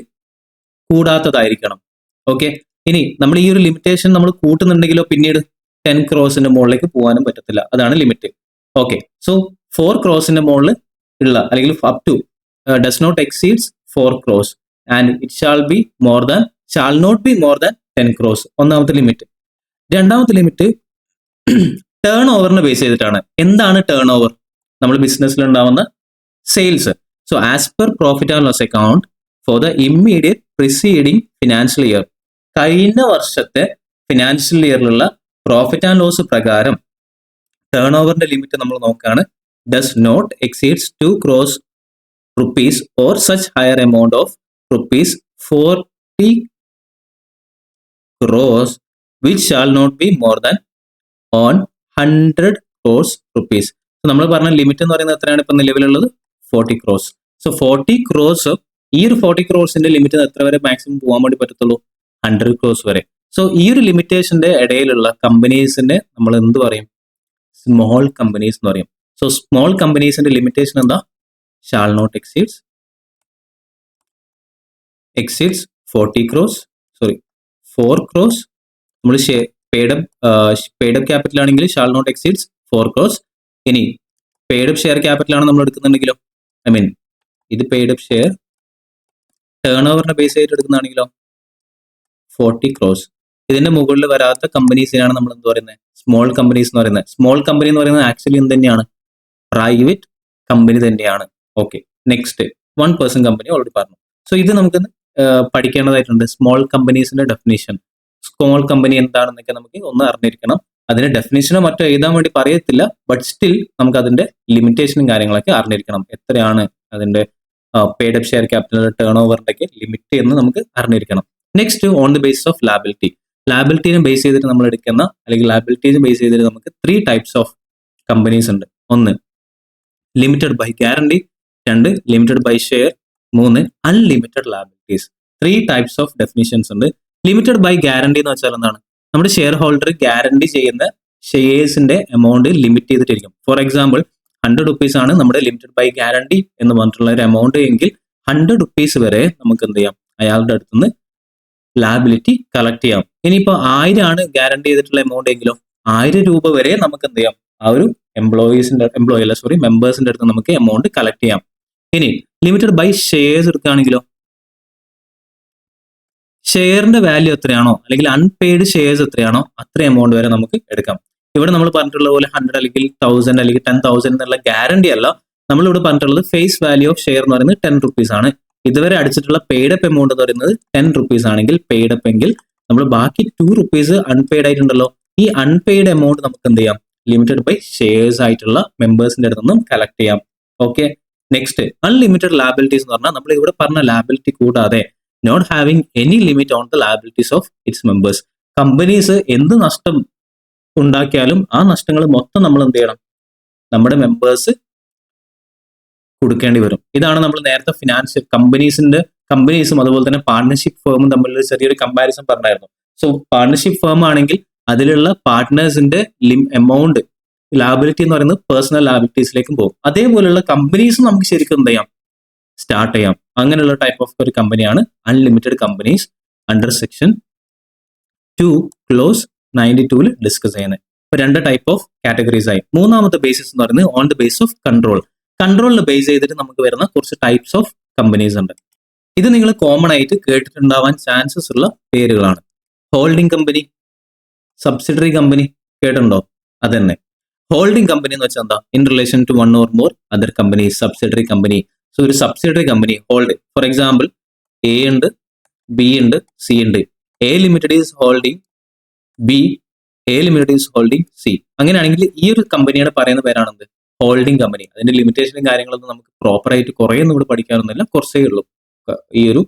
കൂടാത്തതായിരിക്കണം. ഓക്കെ, ഇനി നമ്മൾ ഈ ഒരു ലിമിറ്റേഷൻ നമ്മൾ കൂട്ടുന്നുണ്ടെങ്കിലോ പിന്നീട് 10 crores മുകളിലേക്ക് പോകാനും പറ്റത്തില്ല, അതാണ് ലിമിറ്റ്. ഓക്കെ, സോ 4 crores മുകളിൽ ഉള്ള അല്ലെങ്കിൽ up to does not exceeds 4 crores and it shall not be more than 10 crores. ഒന്നാമത്തെ ലിമിറ്റ്. രണ്ടാമത്തെ ലിമിറ്റ് ടേൺ ഓവറിനെ ബേസ് ചെയ്തിട്ടാണ്. എന്താണ് ടേൺ ഓവർ, നമ്മൾ ബിസിനസ്സിൽ ഉണ്ടാവുന്ന sales. So as per profit and loss account for the immediate preceding financial year, കഴിഞ്ഞ വർഷത്തെ ഫിനാൻഷ്യൽ ഇയറിലുള്ള പ്രോഫിറ്റ് ആൻഡ് ലോസ് പ്രകാരം ടേൺ ഓവറിന്റെ ലിമിറ്റ് നമ്മൾ നോക്കുകയാണ്. Does not exceeds 2 crores rupees or such higher amount of rupees 40 crores which shall not be more than on 100 crores rupees. So നമ്മൾ പറഞ്ഞ ലിമിറ്റ് എന്ന് പറയുന്നത് എത്രയാണ് ഇപ്പൊ നിലവിലുള്ളത്, 40 crores. സോ 40 crores, ഈ ഒരു 40 crores ലിമിറ്റ് എത്ര വരെ മാക്സിമം പോകാൻ വേണ്ടി പറ്റത്തുള്ളൂ, 100 crores വരെ. സോ ഈ ഒരു ലിമിറ്റേഷന്റെ ഇടയിലുള്ള കമ്പനീസിന്റെ നമ്മൾ എന്ത് പറയും, സ്മോൾ കമ്പനീസ് എന്ന് പറയും. സോ സ്മോൾ കമ്പനീസിന്റെ ലിമിറ്റേഷൻ എന്താ, shall not exceeds 40 crores, 4 crores. നമ്മൾ പെയ്ഡ് അപ്പ് ക്യാപിറ്റൽ ആണെങ്കിൽ ഷാൽ നോട്ട് എക്സീഡ്സ് 4 crores. ഇനി പെയ്ഡ് അപ്പ് ഷെയർ ക്യാപിറ്റൽ ആണ് നമ്മൾ എടുക്കുന്നുണ്ടെങ്കിലോ, ഇത് പെയ്ഡ് അപ്പ് ഷെയർ ടേൺ ഓവറിനെ ബേസ് ചെയ്ത് എടുക്കുന്നതാണെങ്കിലോ 40 crores. ഇതിന്റെ മുകളിൽ വരാത്ത കമ്പനീസിനാണ് നമ്മൾ എന്ത് പറയുന്നത്, സ്മോൾ കമ്പനീസ് എന്ന് പറയുന്നത്. സ്മോൾ കമ്പനി എന്ന് പറയുന്നത് ആക്ച്വലി എന്ത് തന്നെയാണ്, പ്രൈവറ്റ് കമ്പനി തന്നെയാണ്. Okay, next 1 person company already പറഞ്ഞു. സോ ഇത് നമുക്ക് പഠിക്കേണ്ടതായിട്ടുണ്ട്. സ്മോൾ കമ്പനീസിന്റെ ഡെഫിനിഷൻ, സ്മോൾ കമ്പനി എന്താണെന്നൊക്കെ നമുക്ക് ഒന്ന് അറിഞ്ഞിരിക്കണം. അതിന്റെ ഡെഫിനിഷനോ മറ്റോ എഴുതാൻ വേണ്ടി പറയത്തില്ല, ബട്ട് സ്റ്റിൽ നമുക്ക് അതിന്റെ ലിമിറ്റേഷനും കാര്യങ്ങളൊക്കെ അറിഞ്ഞിരിക്കണം. എത്രയാണ് അതിന്റെ paid up share capital turn ഓവറിന്റെ ഒക്കെ ലിമിറ്റ് എന്ന് നമുക്ക് അറിഞ്ഞിരിക്കണം. Next on the basis of liability. ലാബിലിറ്റിനെ ബേസ് ചെയ്തിട്ട് നമ്മൾ എടുക്കുന്ന അല്ലെങ്കിൽ ലാബിലിറ്റിനെ ബേസ് ചെയ്തിട്ട് നമുക്ക് 3 types ഓഫ് കമ്പനീസ് ഉണ്ട്. 1 limited by guarantee, 2 limited by share, 3 unlimited liabilities. 3 types of definitions ഉണ്ട്. ലിമിറ്റഡ് ബൈ ഗ്യാരണ്ടി എന്ന് വെച്ചാൽ എന്താണ്, നമ്മുടെ ഷെയർ ഹോൾഡർ ഗ്യാരണ്ടി ചെയ്യുന്ന ഷെയർസിന്റെ എമൗണ്ട് ലിമിറ്റ് ചെയ്തിട്ടിരിക്കും. ഫോർ എക്സാമ്പിൾ 100 rupees ആണ് നമ്മുടെ ലിമിറ്റഡ് ബൈ ഗ്യാരണ്ടി എന്ന് പറഞ്ഞിട്ടുള്ള ഒരു എമൗണ്ട് എങ്കിൽ 100 rupees വരെ നമുക്ക് എന്ത് ചെയ്യാം, അയാളുടെ അടുത്തുനിന്ന് ലാബിലിറ്റി കളക്ട് ചെയ്യാം. ഇനിയിപ്പോ 1000 ആണ് ഗ്യാരണ്ടി ചെയ്തിട്ടുള്ള എമൗണ്ട് എങ്കിലോ 1000 രൂപ വരെ നമുക്ക് എന്ത് ചെയ്യാം, ആ ഒരു മെമ്പേഴ്സിന്റെ അടുത്ത് നമുക്ക് എമൗണ്ട് കളക്ട് ചെയ്യാം. ഇനി ലിമിറ്റഡ് ബൈ ഷെയർസ് എടുക്കുകയാണെങ്കിലോ ഷെയറിന്റെ വാല്യൂ എത്രയാണോ അല്ലെങ്കിൽ അൺപെയ്ഡ് ഷെയർസ് എത്രയാണോ അത്ര എമൗണ്ട് വരെ നമുക്ക് എടുക്കാം. ഇവിടെ നമ്മൾ പറഞ്ഞിട്ടുള്ള പോലെ 100 അല്ലെങ്കിൽ 1000 അല്ലെങ്കിൽ 10,000 എന്നുള്ള ഗ്യാരണ്ടി അല്ല, നമ്മളിവിടെ പറഞ്ഞിട്ടുള്ളത് ഫേസ് വാല്യൂ ഓഫ് ഷെയർ എന്ന് പറയുന്നത് 10 റുപ്പീസ് ആണ്. ഇതുവരെ അടിച്ചിട്ടുള്ള പെയ്ഡ് അപ്പ് എമൗണ്ട് എന്ന് പറയുന്നത് 10 റുപ്പീസ് ആണെങ്കിൽ പെയ്ഡ് അപ്പ് എങ്കിൽ നമ്മൾ ബാക്കി 2 റുപ്പീസ് അൺപെയ്ഡ് ആയിട്ടുണ്ടല്ലോ. ഈ അൺപെയ്ഡ് എമൗണ്ട് നമുക്ക് എന്ത് ചെയ്യാം, ലിമിറ്റഡ് ബൈ ഷെയർസ് ആയിട്ടുള്ള മെമ്പേഴ്സിന്റെ അടുത്ത് നിന്നും കളക്ട് ചെയ്യാം. ഓക്കെ, നെക്സ്റ്റ് അൺലിമിറ്റഡ് ലാബിലിറ്റീസ് എന്ന് പറഞ്ഞാൽ നമ്മൾ ഇവിടെ പറഞ്ഞ ലാബിലിറ്റി കൂടാതെ not having any limit on the liabilities of its members. Companies എന്ത് നഷ്ടം ഉണ്ടാക്കിയാലും ആ നഷ്ടങ്ങൾ മൊത്തം നമ്മൾ എന്ത് ചെയ്യണം, നമ്മുടെ മെമ്പേഴ്സ് കൊടുക്കേണ്ടി വരും. ഇതാണ് നമ്മൾ നേരത്തെ ഫിനാൻഷ്യൽ കമ്പനീസും അതുപോലെ തന്നെ പാർട്ണർഷിപ്പ് ഫേമും തമ്മിലുള്ള ചെറിയൊരു കമ്പാരിസൺ പറഞ്ഞായിരുന്നു. സോ പാർട്ണർഷിപ്പ് ഫേം ആണെങ്കിൽ അതിലുള്ള പാർട്ട്നേഴ്സിന്റെ എമൗണ്ട് ലാബിലിറ്റി എന്ന് പറയുന്നത് പേഴ്സണൽ ലാബിലിറ്റീസിലേക്കും പോകും. അതേപോലെയുള്ള കമ്പനീസും നമുക്ക് ശരിക്കും എന്ത് ചെയ്യാം, സ്റ്റാർട്ട് ചെയ്യാം. അങ്ങനെയുള്ള ടൈപ്പ് ഓഫ് ഒരു കമ്പനിയാണ് unlimited companies under section 2 close 92 discuss ചെയ്യുന്നത്. ഇപ്പൊ 2 ടൈപ്പ് ഓഫ് കാറ്റഗറീസ് ആയി. മൂന്നാമത്തെ ബേസിസ് എന്ന് പറയുന്നത് on the base of control. കൺട്രോളിൽ ബേസ് ചെയ്തിട്ട് നമുക്ക് വരുന്ന കുറച്ച് ടൈപ്സ് ഓഫ് കമ്പനീസ് ഉണ്ട്. ഇത് നിങ്ങൾ കോമൺ ആയിട്ട് കേട്ടിട്ടുണ്ടാവാൻ ചാൻസസ് ഉള്ള പേരുകളാണ്. ഹോൾഡിംഗ് കമ്പനി, സബ്സിഡറി കമ്പനി കേട്ടിട്ടുണ്ടോ? അതന്നെ ഹോൾഡിംഗ് കമ്പനി എന്ന് വെച്ചാൽ എന്താ, in relation to 1 or more other company, subsidiary company. So ഒരു subsidiary company hold, for example A ഉണ്ട്, ബി ഉണ്ട്, സി ഉണ്ട്. A limited is holding B, A limited is holding C. അങ്ങനെയാണെങ്കിൽ ഈ ഒരു കമ്പനിയുടെ പറയുന്ന പേരാണെന്ത്, ഹോൾഡിംഗ് കമ്പനി. അതിന്റെ ലിമിറ്റേഷനും കാര്യങ്ങളൊന്നും നമുക്ക് പ്രോപ്പർ ആയിട്ട് കുറേ ഒന്നും ഇവിടെ പഠിക്കാനൊന്നുമില്ല, കുറച്ചേ ഉള്ളൂ ഈ ഒരു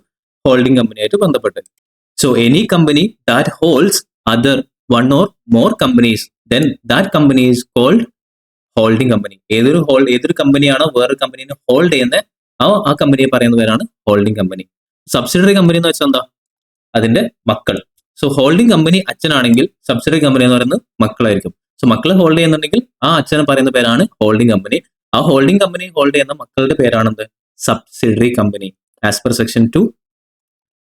ഹോൾഡിംഗ് കമ്പനിയായിട്ട് ബന്ധപ്പെട്ട്. So any company that holds other 1 or more companies, then that company is called holding company. ഏതൊരു കമ്പനിയാണോ വേറൊരു കമ്പനിനെ ഹോൾഡ് ചെയ്യുന്നത് ആ കമ്പനിയെ പറയുന്ന പേരാണ് ഹോൾഡിംഗ് കമ്പനി. സബ്സിഡറി കമ്പനി എന്ന് വെച്ചാൽ എന്താ, അതിന്റെ മക്കൾ. സോ ഹോൾഡിംഗ് കമ്പനി അച്ഛനാണെങ്കിൽ സബ്സിഡറി കമ്പനി എന്ന് പറയുന്നത് മക്കളായിരിക്കും. സോ മക്കളെ ഹോൾഡ് ചെയ്യുന്നുണ്ടെങ്കിൽ ആ അച്ഛനെ പറയുന്ന പേരാണ് ഹോൾഡിംഗ് കമ്പനി. ആ ഹോൾഡിംഗ് കമ്പനി ഹോൾഡ് ചെയ്യുന്ന മക്കളുടെ പേരാണെന്ത്, subsidiary company. As per section 2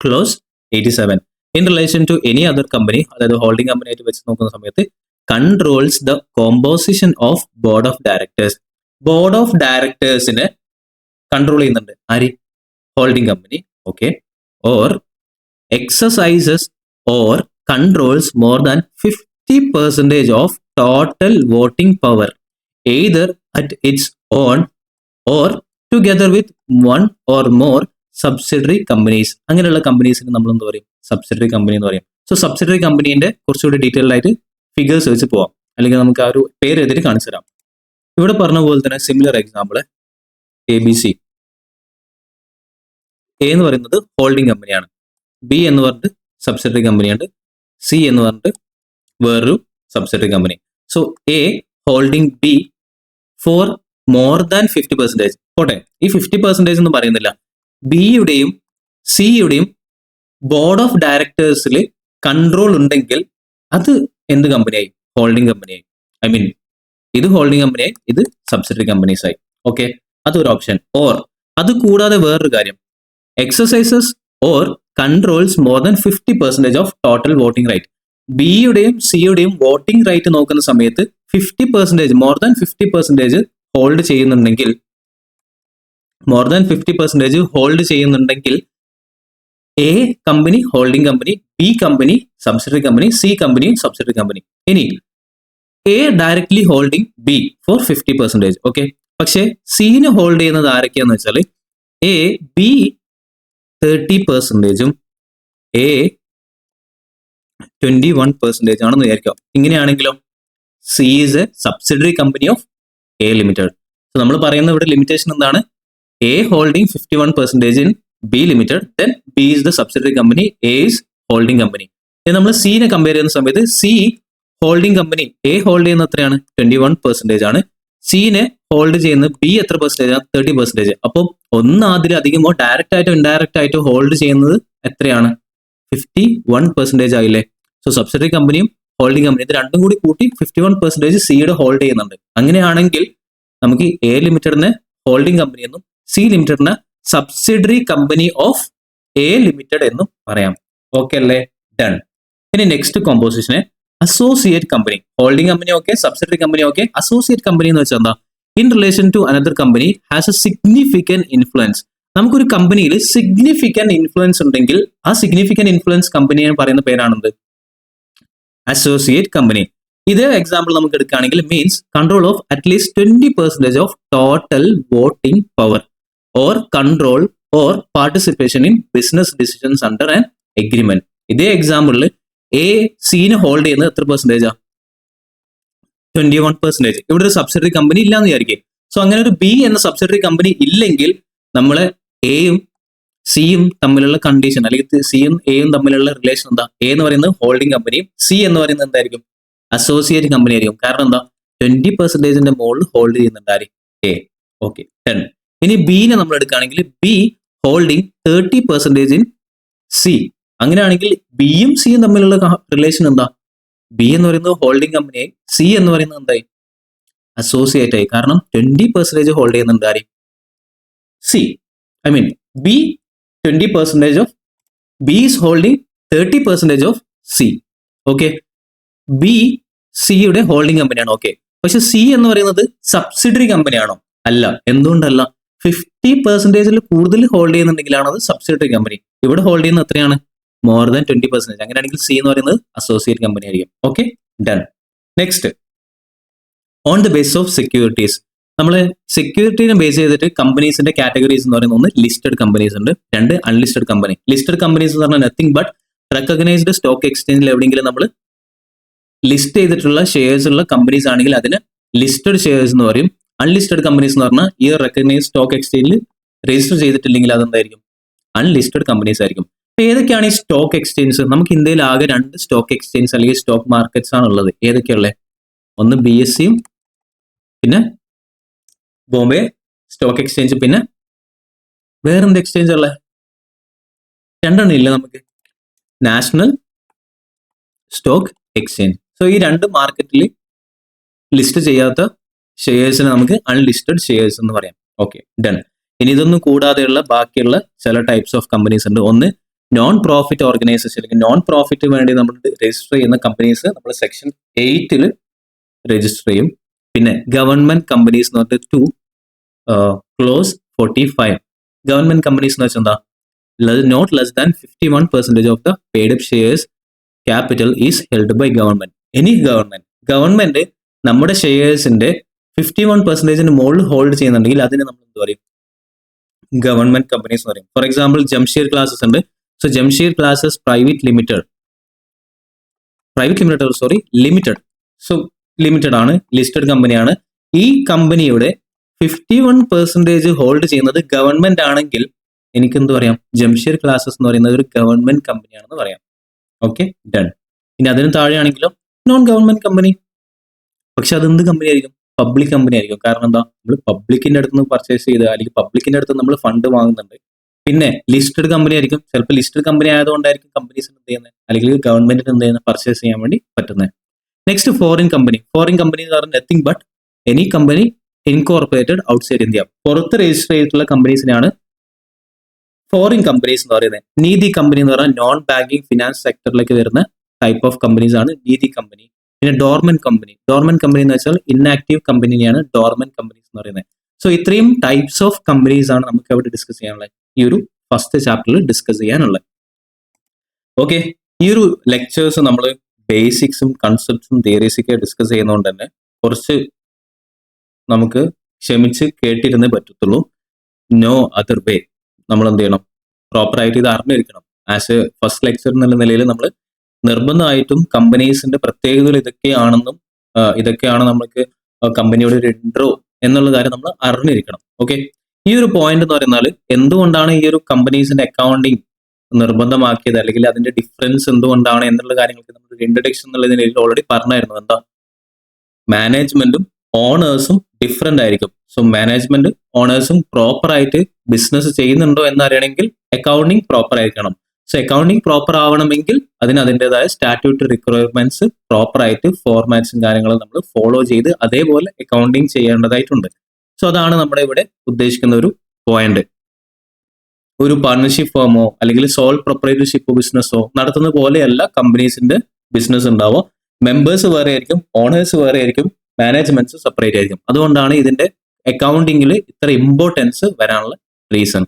clause 87 in relation to any other company, അതായത് ഹോൾഡിംഗ് കമ്പനി ആയിട്ട് വെച്ച് നോക്കുന്ന സമയത്ത് controls the composition of board of directors. Board of ഡയറക്ടേഴ്സിനെ കൺട്രോൾ ചെയ്യുന്നുണ്ട് ആര്, holding company. Okay, or exercises or controls more than 50% of total voting power either at its own or together with 1 or more subsidiary companies. അങ്ങനെയുള്ള കമ്പനീസിന് നമ്മൾ എന്ത് പറയും, subsidiary company എന്ന് പറയും. So subsidiary കമ്പനീന്റെ കുറച്ചുകൂടി ഡീറ്റെയിൽഡ് ആയിട്ട് ഫിഗേഴ്സ് വെച്ച് പോവാം, അല്ലെങ്കിൽ നമുക്ക് ആ ഒരു പേര് എഴുതിട്ട് കാണിച്ചു തരാം. ഇവിടെ പറഞ്ഞ പോലെ തന്നെ സിമിലർ എക്സാമ്പിൾ ABC. എ എന്ന് പറയുന്നത് ഹോൾഡിംഗ് കമ്പനിയാണ്, ബി എന്ന് പറഞ്ഞിട്ട് സബ്സിഡറി കമ്പനിയുണ്ട്, സി എന്ന് പറഞ്ഞിട്ട് വേറൊരു subsidiary company. So A holding B for more than 50%. പോട്ടെ, ഈ 50% എന്ന് പറയുന്നില്ല, ബിയുടെയും സിയുടെയും ബോർഡ് ഓഫ് ഡയറക്ടേഴ്സിൽ കൺട്രോൾ ഉണ്ടെങ്കിൽ അത് എന്ത് കമ്പനിയായി, ഹോൾഡിംഗ് കമ്പനിയായി. ഐ മീൻ ഇത് ഹോൾഡിംഗ് കമ്പനിയായി, ഇത് സബ്സിഡറി കമ്പനീസ് ആയി. ഓക്കെ, അതൊരു ഓപ്ഷൻ. ഓർ അത് കൂടാതെ വേറൊരു കാര്യം, exercises or controls more than 50% of total voting right. ബിയുടെയും സിയുടെയും വോട്ടിംഗ് റൈറ്റ് നോക്കുന്ന സമയത്ത് 50%, മോർ ദാൻ 50% ഹോൾഡ് ചെയ്യുന്നുണ്ടെങ്കിൽ, മോർ ദാൻ 50% ഹോൾഡ് ചെയ്യുന്നുണ്ടെങ്കിൽ A company holding company, B company subsidiary company, C company subsidiary company. ഇനി A directly holding B for 50%. Okay, പക്ഷേ സിന് hold ചെയ്യുന്നത് ആരൊക്കെയാന്ന് വെച്ചാൽ എ ബി 30%ഉം എ 21% ആണെന്ന് വിചാരിക്കാം. ഇങ്ങനെയാണെങ്കിലോ C is a subsidiary company of A limited. So നമ്മൾ പറയുന്ന ഇവിടെ ലിമിറ്റേഷൻ എന്താണ്, A holding 51% in B limited, then B is the subsidiary company, A is holding company. നമ്മൾ സിനെ കമ്പയർ ചെയ്യുന്ന സമയത്ത് C holding company, A hold ചെയ്യുന്ന എത്രയാണ്, 21% ആണ്. സിനെ ഹോൾഡ് ചെയ്യുന്നത് ബി എത്ര പെർസെന്റേജ് ആണ്, 30%. അപ്പം അതിലധികമോ ഡയറക്റ്റ് ആയിട്ടോ ഇൻഡയറക്റ്റ് ആയിട്ടോ ഹോൾഡ് ചെയ്യുന്നത് എത്രയാണ്, 51% ആയില്ലേ. സോ സബ്സിഡറി കമ്പനിയും ഹോൾഡിംഗ് കമ്പനി ഇത് രണ്ടും കൂടി കൂട്ടി 51% സിയുടെ ഹോൾഡ് ചെയ്യുന്നുണ്ട്. അങ്ങനെയാണെങ്കിൽ നമുക്ക് എ ലിമിറ്റഡിനെ ഹോൾഡിംഗ് കമ്പനി എന്നും സി ലിമിറ്റഡിനെ subsidiary company of A limited എന്നും പറയാം. ഓക്കെ അല്ലേ, ഡൺ. ഇനി നെക്സ്റ്റ് കോമ്പോസിഷനെ associate company. Holding company okay, subsidiary company okay, associate company എന്ന് വെച്ചാൽ എന്താ, in relation to another company has a significant influence. നമുക്കൊരു കമ്പനിയിൽ സിഗ്നിഫിക്കന്റ് ഇൻഫ്ലുവൻസ് ഉണ്ടെങ്കിൽ ആ സിഗ്നിഫിക്കന്റ് ഇൻഫ്ലുവൻസ് കമ്പനിയെ പറയുന്ന പേരാണെന്ത്, അസോസിയേറ്റ് കമ്പനി. ഇതേ എക്സാമ്പിൾ നമുക്ക് എടുക്കുകയാണെങ്കിൽ means control of at least 20% of total voting power or control or participation in business decisions under an agreement. ഇതേ എക്സാമ്പിളിൽ എ സീനെ ഹോൾഡ് ചെയ്യുന്നത് എത്ര പെർസെന്റേജാ? 21%. ഇവിടെ ഒരു സബ്സിഡറി കമ്പനി ഇല്ലാന്ന് വിചാരിക്കും. സോ അങ്ങനെ ഒരു ബി എന്ന സബ്സിഡറി കമ്പനി ഇല്ലെങ്കിൽ നമ്മളെ എയും സിയും തമ്മിലുള്ള കണ്ടീഷൻ അല്ലെങ്കിൽ സിയും എയും തമ്മിലുള്ള റിലേഷൻ എന്താ? എ എന്ന് പറയുന്നത് ഹോൾഡിംഗ് കമ്പനിയും സി എന്ന് പറയുന്നത് എന്തായിരിക്കും? അസോസിയേറ്റ് കമ്പനി ആയിരിക്കും. കാരണം എന്താ? 20% മുകളിൽ ഹോൾഡ് ചെയ്യുന്നുണ്ടായിരിക്കും എ. ഓക്കെ, 10. ഇനി ബിനെ നമ്മൾ എടുക്കുകയാണെങ്കിൽ ബി ഹോൾഡിംഗ് 30% ഇൻ സി. അങ്ങനെയാണെങ്കിൽ ബിയും സിയും തമ്മിലുള്ള റിലേഷൻ എന്താ? ബി എന്ന് പറയുന്നത് ഹോൾഡിംഗ് കമ്പനിയായി, സി എന്ന് പറയുന്നത് എന്തായി? അസോസിയേറ്റ് ആയി. കാരണം 20% ഹോൾഡ് ചെയ്യുന്നുണ്ട് ആര്? C. I mean B 20% of B is holding 30% of C. Okay, B സിയുടെ ഹോൾഡിംഗ് കമ്പനിയാണ്. ഓക്കെ, പക്ഷെ സി എന്ന് പറയുന്നത് സബ്സിഡറി കമ്പനിയാണോ? അല്ല. എന്തുകൊണ്ടല്ല? 50% കൂടുതൽ ഹോൾഡ് ചെയ്യുന്നുണ്ടെങ്കിലാണ് അത് സബ്സിഡറി കമ്പനി. ഇവിടെ ഹോൾഡ് ചെയ്യുന്നത് എത്രയാണ്? More than 20%. അങ്ങനെയാണെങ്കിൽ സി എന്ന് പറയുന്നത് അസോസിയേറ്റ് കമ്പനി ആയിരിക്കും. Okay, done. Next, on the base of securities. നമ്മൾ സെക്യൂരിറ്റിനെ ബേസ് ചെയ്തിട്ട് കമ്പനീസിന്റെ കാറ്റഗറീസ് എന്ന് പറയുന്നത് ഒന്ന് ലിസ്റ്റഡ് കമ്പനീസ് ഉണ്ട്, രണ്ട് അൺലിസ്റ്റഡ് കമ്പനി. ലിസ്റ്റഡ് കമ്പനീസ് എന്ന് പറഞ്ഞാൽ നത്തിങ് ബട്ട് റെക്കഗ്നൈസ്ഡ് സ്റ്റോക്ക് എക്സ്ചേഞ്ചിൽ എവിടെയെങ്കിലും നമ്മൾ ലിസ്റ്റ് ചെയ്തിട്ടുള്ള ഷെയർസ് ഉള്ള കമ്പനീസ് ആണെങ്കിൽ അതിന് ലിസ്റ്റഡ് ഷെയർസ് എന്ന് പറയും. അൺലിസ്റ്റഡ് കമ്പനീസ് എന്ന് പറഞ്ഞാൽ ഈ റെക്കഗ്നൈസ്ഡ് സ്റ്റോക്ക് എക്സ്ചേഞ്ചിൽ രജിസ്റ്റർ ചെയ്തിട്ടില്ലെങ്കിൽ അതെന്തായിരിക്കും? അൺലിസ്റ്റഡ് കമ്പനീസ് ആയിരിക്കും. ഏതൊക്കെയാണ് ഈ സ്റ്റോക്ക് എക്സ്ചേഞ്ച്? നമുക്ക് ഇന്ത്യയിൽ ആകെ 2 സ്റ്റോക്ക് എക്സ്ചേഞ്ച് അല്ലെങ്കിൽ സ്റ്റോക്ക് മാർക്കറ്റ്സ് ആണ് ഉള്ളത്. ഏതൊക്കെയുള്ളത്? ഒന്ന് BSEയും പിന്നെ ബോംബെ സ്റ്റോക്ക് എക്സ്ചേഞ്ച്, പിന്നെ വേറെന്ത് എക്സ്ചേഞ്ച് ഉള്ളത്? 2 ഇല്ല നമുക്ക്, നാഷണൽ സ്റ്റോക്ക് എക്സ്ചേഞ്ച്. സോ ഈ 2 മാർക്കറ്റിൽ ലിസ്റ്റ് ചെയ്യാത്ത ഷെയർസിനെ നമുക്ക് അൺലിസ്റ്റഡ് ഷെയർസ് എന്ന് പറയാം. Okay, done. ഇനി ഇതൊന്നും കൂടാതെയുള്ള ബാക്കിയുള്ള ചില ടൈപ്സ് ഓഫ് കമ്പനീസ് ഉണ്ട്. ഒന്ന് നോൺ പ്രോഫിറ്റ് ഓർഗനൈസേഷൻ, അല്ലെങ്കിൽ നോൺ പ്രോഫിറ്റ് വേണ്ടി നമ്മൾ രജിസ്റ്റർ ചെയ്യുന്ന കമ്പനീസ് നമ്മൾ സെക്ഷൻ 8 രജിസ്റ്റർ ചെയ്യും. പിന്നെ ഗവൺമെന്റ് കമ്പനീസ് എന്ന് പറഞ്ഞിട്ട് 2 ക്ലോസ് 45. ഗവൺമെന്റ് കമ്പനീസ് എന്ന് വെച്ചാൽ എന്താ? Not less than 51% of the paid up shares capital is held by government. Any government നമ്മുടെ ഷെയർസിന്റെ 51% മുകളിൽ ഹോൾഡ് ചെയ്യുന്നുണ്ടെങ്കിൽ അതിന് നമ്മൾ എന്ത് പറയും? ഗവൺമെന്റ് കമ്പനീസ് എന്ന് പറയും. ഫോർ എക്സാമ്പിൾ ജംഷീർ ക്ലാസസ് ഉണ്ട്. So Jamsheer classes limited. So limited ആണ്, ലിസ്റ്റഡ് കമ്പനിയാണ്. ഈ കമ്പനിയുടെ 51% ഹോൾഡ് ചെയ്യുന്നത് ഗവൺമെന്റ് ആണെങ്കിൽ എനിക്ക് എന്ത് പറയാം? ജംഷീർ ക്ലാസസ് എന്ന് പറയുന്നത് ഒരു ഗവൺമെന്റ് കമ്പനിയാണെന്ന് പറയാം. Okay, done. ഇനി അതിന് താഴെയാണെങ്കിലോ നോൺ ഗവൺമെന്റ് കമ്പനി. പക്ഷെ അതെന്ത് കമ്പനി ആയിരിക്കും? പബ്ലിക് കമ്പനി ആയിരിക്കും. കാരണം എന്താ? നമ്മൾ പബ്ലിക്കിന്റെ അടുത്ത് നിന്ന് പർച്ചേസ് ചെയ്ത് അല്ലെങ്കിൽ പബ്ലിക്കിന്റെ അടുത്ത് നമ്മൾ ഫണ്ട് വാങ്ങുന്നുണ്ട്. പിന്നെ ലിസ്റ്റഡ് കമ്പനി ആയിരിക്കും. ചിലപ്പോൾ ലിസ്റ്റഡ് കമ്പനി ആയതുകൊണ്ടായിരിക്കും കമ്പനീസിന് എന്ത് ചെയ്യുന്നത്, അല്ലെങ്കിൽ ഗവൺമെന്റിന് എന്ത് ചെയ്യുന്നത്, പർച്ചേസ് ചെയ്യാൻ വേണ്ടി പറ്റുന്നത്. Next foreign company. Foreign company എന്ന് പറഞ്ഞാൽ nothing but any company incorporated outside India. പുറത്ത് രജിസ്റ്റർ ചെയ്തിട്ടുള്ള കമ്പനീസിനാണ് ഫോറിൻ കമ്പനീസ് എന്ന് പറയുന്നത്. നീതി കമ്പനി എന്ന് പറഞ്ഞാൽ നോൺ ബാങ്കിങ് ഫിനാൻസ് സെക്ടറിലേക്ക് വരുന്ന ടൈപ്പ് ഓഫ് കമ്പനീസ് ആണ് നീതി കമ്പനി. പിന്നെ ഡോർമെന്റ് കമ്പനി എന്ന് വെച്ചാൽ ഇൻആക്റ്റീവ് കമ്പനിയാണ് ഡോർമെന്റ് കമ്പനീസ് എന്ന് പറയുന്നത്. സോ ഇത്രയും ടൈപ്സ് ഓഫ് കമ്പനീസ് ആണ് നമുക്ക് അവിടെ ഡിസ്കസ് ചെയ്യാനുള്ളത്, ഈ ഒരു ഫസ്റ്റ് ചാപ്റ്ററിൽ ഡിസ്കസ് ചെയ്യാനുള്ളത്. ഓക്കെ, ഈ ഒരു ലെക്ചേഴ്സ് നമ്മൾ ബേസിക്സും കൺസെപ്റ്റ്സും തിയറീസൊക്കെ ഡിസ്കസ് ചെയ്യുന്നതുകൊണ്ട് തന്നെ കുറച്ച് നമുക്ക് ക്ഷമിച്ച് കേട്ടിരുന്നേ പറ്റത്തുള്ളൂ. No other way. നമ്മൾ എന്ത് ചെയ്യണം? പ്രോപ്പറായിട്ട് ഇത് അറിഞ്ഞിരിക്കണം. ആസ് എ ഫസ്റ്റ് ലെക്ചർ എന്നുള്ള നിലയിൽ നമ്മൾ നിർബന്ധമായിട്ടും കമ്പനീസിന്റെ പ്രത്യേകതകൾ ഇതൊക്കെയാണ് നമുക്ക് കമ്പനിയുടെ ഒരു ഇൻട്രോ എന്നുള്ള കാര്യം നമ്മൾ അറിഞ്ഞിരിക്കണം. ഓക്കെ, ഈ ഒരു പോയിന്റ് എന്ന് പറയുന്നത് എന്തുകൊണ്ടാണ് ഈ ഒരു കമ്പനീസിന്റെ അക്കൗണ്ടിങ് നിർബന്ധമാക്കിയത്, അല്ലെങ്കിൽ അതിന്റെ ഡിഫറൻസ് എന്തുകൊണ്ടാണ് എന്നുള്ള കാര്യങ്ങൾക്ക് നമ്മൾ ഇൻട്രഡക്ഷൻ എന്നുള്ള നിലയിൽ ഓൾറെഡി പറഞ്ഞായിരുന്നു. എന്താ? മാനേജ്മെന്റും ഓണേഴ്സും ഡിഫറെന്റ് ആയിരിക്കും. സോ മാനേജ്മെന്റ് ഓണേഴ്സും പ്രോപ്പർ ആയിട്ട് ബിസിനസ് ചെയ്യുന്നുണ്ടോ എന്നറിയണമെങ്കിൽ അക്കൗണ്ടിങ് പ്രോപ്പർ ആയിരിക്കണം. സോ അക്കൗണ്ടിങ് പ്രോപ്പർ ആവണമെങ്കിൽ അതിന് അതിൻ്റെതായ സ്റ്റാറ്റ്യൂട്ടറി റിക്വയർമെന്റ്സ് പ്രോപ്പർ ആയിട്ട് ഫോർമാറ്റ്സും കാര്യങ്ങളും നമ്മൾ ഫോളോ ചെയ്ത് അതേപോലെ അക്കൗണ്ടിങ് ചെയ്യേണ്ടതായിട്ടുണ്ട്. സോ അതാണ് നമ്മുടെ ഇവിടെ ഉദ്ദേശിക്കുന്ന ഒരു പോയിന്റ്. ഒരു പാർട്ണർഷിപ്പ് ഫേമോ അല്ലെങ്കിൽ സോൾ പ്രൊപ്പറേറ്റർഷിപ്പ് ബിസിനസ്സോ നടത്തുന്ന പോലെയല്ല കമ്പനീസിന്റെ ബിസിനസ് ഉണ്ടാവുക. മെമ്പേഴ്സ് വേറെ ആയിരിക്കും, ഓണേഴ്സ് വേറെ ആയിരിക്കും, മാനേജ്മെന്റ്സ് സെപ്പറേറ്റ് ആയിരിക്കും. അതുകൊണ്ടാണ് ഇതിന്റെ അക്കൗണ്ടിങ്ങിൽ ഇത്ര ഇമ്പോർട്ടൻസ് വരാനുള്ള റീസൺ.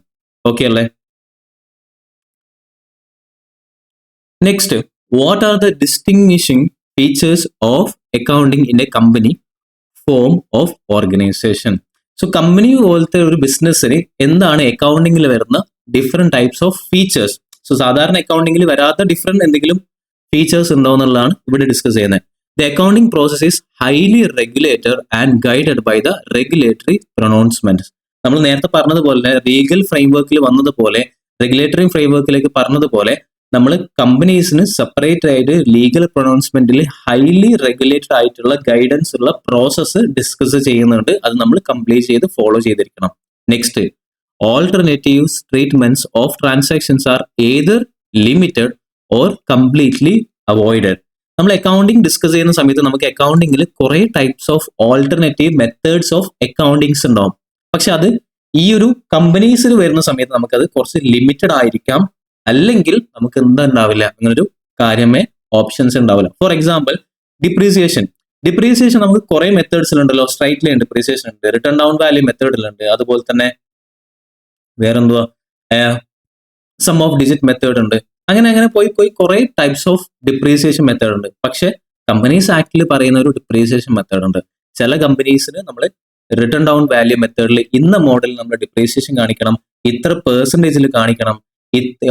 ഓക്കെ അല്ലേ? Next, what are the distinguishing features of accounting in a company form of organisation. So company പോലത്തെ ഒരു ബിസിനസ്സിന് എന്താണ് അക്കൗണ്ടിങ്ങിൽ വരുന്ന different types of features. So സാധാരണ അക്കൗണ്ടിങ്ങിൽ വരാത്ത ഡിഫറെന്റ് എന്തെങ്കിലും ഫീച്ചേഴ്സ് ഉണ്ടോ എന്നുള്ളതാണ് ഇവിടെ ഡിസ്കസ് ചെയ്യുന്നത്. The accounting process is highly regulated and guided by the regulatory pronouncement. നമ്മൾ നേരത്തെ പറഞ്ഞതുപോലെ ലീഗൽ ഫ്രെയിംവർക്കിൽ വന്നതുപോലെ റെഗുലേറ്ററി ഫ്രെയിംവർക്കിലേക്ക് പറഞ്ഞതുപോലെ നമ്മൾ കമ്പനീസിന് സെപ്പറേറ്റ് ആയിട്ട് ലീഗൽ പ്രൊണൗൺസ്മെന്റിൽ ഹൈലി റെഗുലേറ്റഡ് ആയിട്ടുള്ള ഗൈഡൻസ് ഉള്ള പ്രോസസ്സ് ഡിസ്കസ് ചെയ്യുന്നുണ്ട്. അത് നമ്മൾ കംപ്ലീറ്റ് ചെയ്ത് ഫോളോ ചെയ്തിരിക്കണം. Next, alternatives treatments of transactions are either limited or completely avoided. നമ്മൾ അക്കൗണ്ടിങ് ഡിസ്കസ് ചെയ്യുന്ന സമയത്ത് നമുക്ക് അക്കൗണ്ടിങ്ങിൽ കുറെ types of alternative methods of accountings ഉണ്ടാവും. പക്ഷെ അത് ഈ ഒരു കമ്പനീസിൽ വരുന്ന സമയത്ത് നമുക്കത് കുറച്ച് ലിമിറ്റഡ് ആയിരിക്കാം, അല്ലെങ്കിൽ നമുക്ക് എന്തുണ്ടാവില്ല, അങ്ങനൊരു കാര്യമേ ഓപ്ഷൻസ് ഉണ്ടാവില്ല. For example depreciation. ഡിപ്രീസിയേഷൻ നമുക്ക് കുറെ മെത്തേഡ്സിലുണ്ടല്ലോ. സ്ട്രൈറ്റ് ലൈൻ ഡിപ്രീസിയേഷൻ ഉണ്ട്, റിട്ടേൺ ഡൗൺ വാല്യൂ മെത്തേഡിലുണ്ട്, അതുപോലെ തന്നെ വേറെന്തുവാ സം ഓഫ് ഡിജിറ്റ് മെത്തേഡ് ഉണ്ട്. അങ്ങനെ അങ്ങനെ പോയി കുറെ ടൈപ്സ് ഓഫ് ഡിപ്രീസിയേഷൻ മെത്തേഡ് ഉണ്ട്. പക്ഷെ കമ്പനീസ് ആക്ടിൽ പറയുന്ന ഒരു ഡിപ്രീസിയേഷൻ മെത്തേഡ് ഉണ്ട്. ചില കമ്പനീസിന് നമ്മൾ റിട്ടേൺ ഡൗൺ വാല്യൂ മെത്തേഡിൽ ഇന്ന മോഡലിൽ നമ്മൾ ഡിപ്രീസിയേഷൻ കാണിക്കണം, ഇത്ര പെർസെൻറ്റേജിൽ കാണിക്കണം,